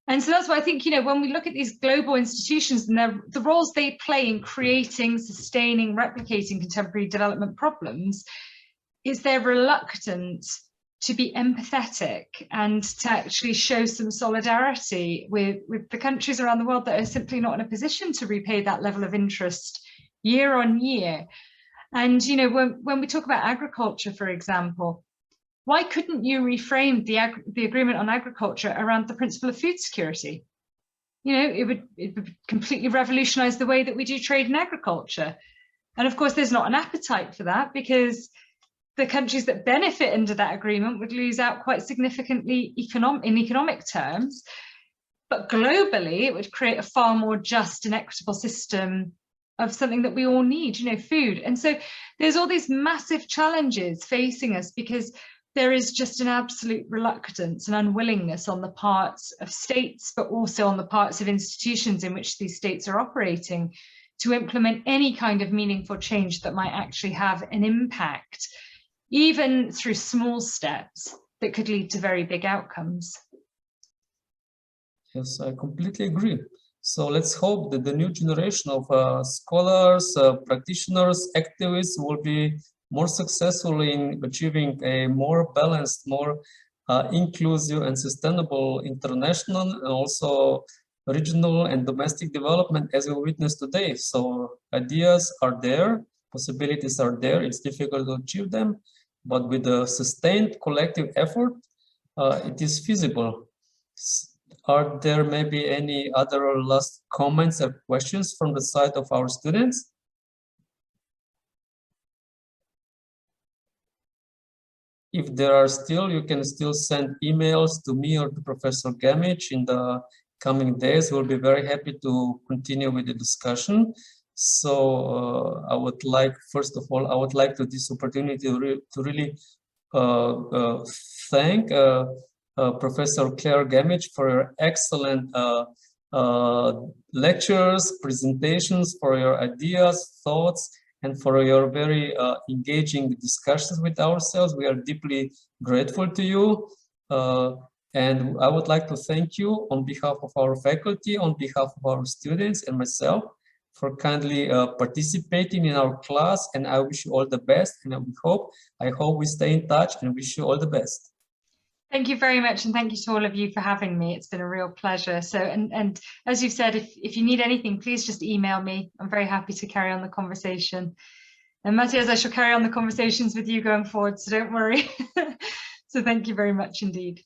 And so that's why I think, when we look at these global institutions and the roles they play in creating, sustaining, replicating contemporary development problems, is their reluctance to be empathetic and to actually show some solidarity with the countries around the world that are simply not in a position to repay that level of interest year on year. And, when we talk about agriculture, for example, why couldn't you reframe the agreement on agriculture around the principle of food security? It would completely revolutionize the way that we do trade in agriculture. And of course, there's not an appetite for that, because the countries that benefit under that agreement would lose out quite significantly in economic terms. But globally, it would create a far more just and equitable system of something that we all need, food. And so there's all these massive challenges facing us, because there is just an absolute reluctance and unwillingness on the parts of states, but also on the parts of institutions in which these states are operating, to implement any kind of meaningful change that might actually have an impact, even through small steps that could lead to very big outcomes. Yes, I completely agree. So let's hope that the new generation of scholars, practitioners, activists will be more successful in achieving a more balanced, more inclusive and sustainable international and also regional and domestic development as we witness today. So ideas are there, possibilities are there, it's difficult to achieve them, but with a sustained collective effort, it is feasible. Are there maybe any other last comments or questions from the side of our students? If there are still, you can still send emails to me or to Professor Gammage in the coming days. We'll be very happy to continue with the discussion. So I would like, first of all, I would like to this opportunity to really thank Professor Clair Gammage for your excellent lectures, presentations, for your ideas, thoughts, and for your very engaging discussions with ourselves. We are deeply grateful to you. And I would like to thank you on behalf of our faculty, on behalf of our students and myself for kindly participating in our class. And I wish you all the best. And I hope we stay in touch and wish you all the best. Thank you very much. And thank you to all of you for having me. It's been a real pleasure. So, and as you've said, if you need anything, please just email me. I'm very happy to carry on the conversation. And Matjaz, I shall carry on the conversations with you going forward, so don't worry. So thank you very much indeed.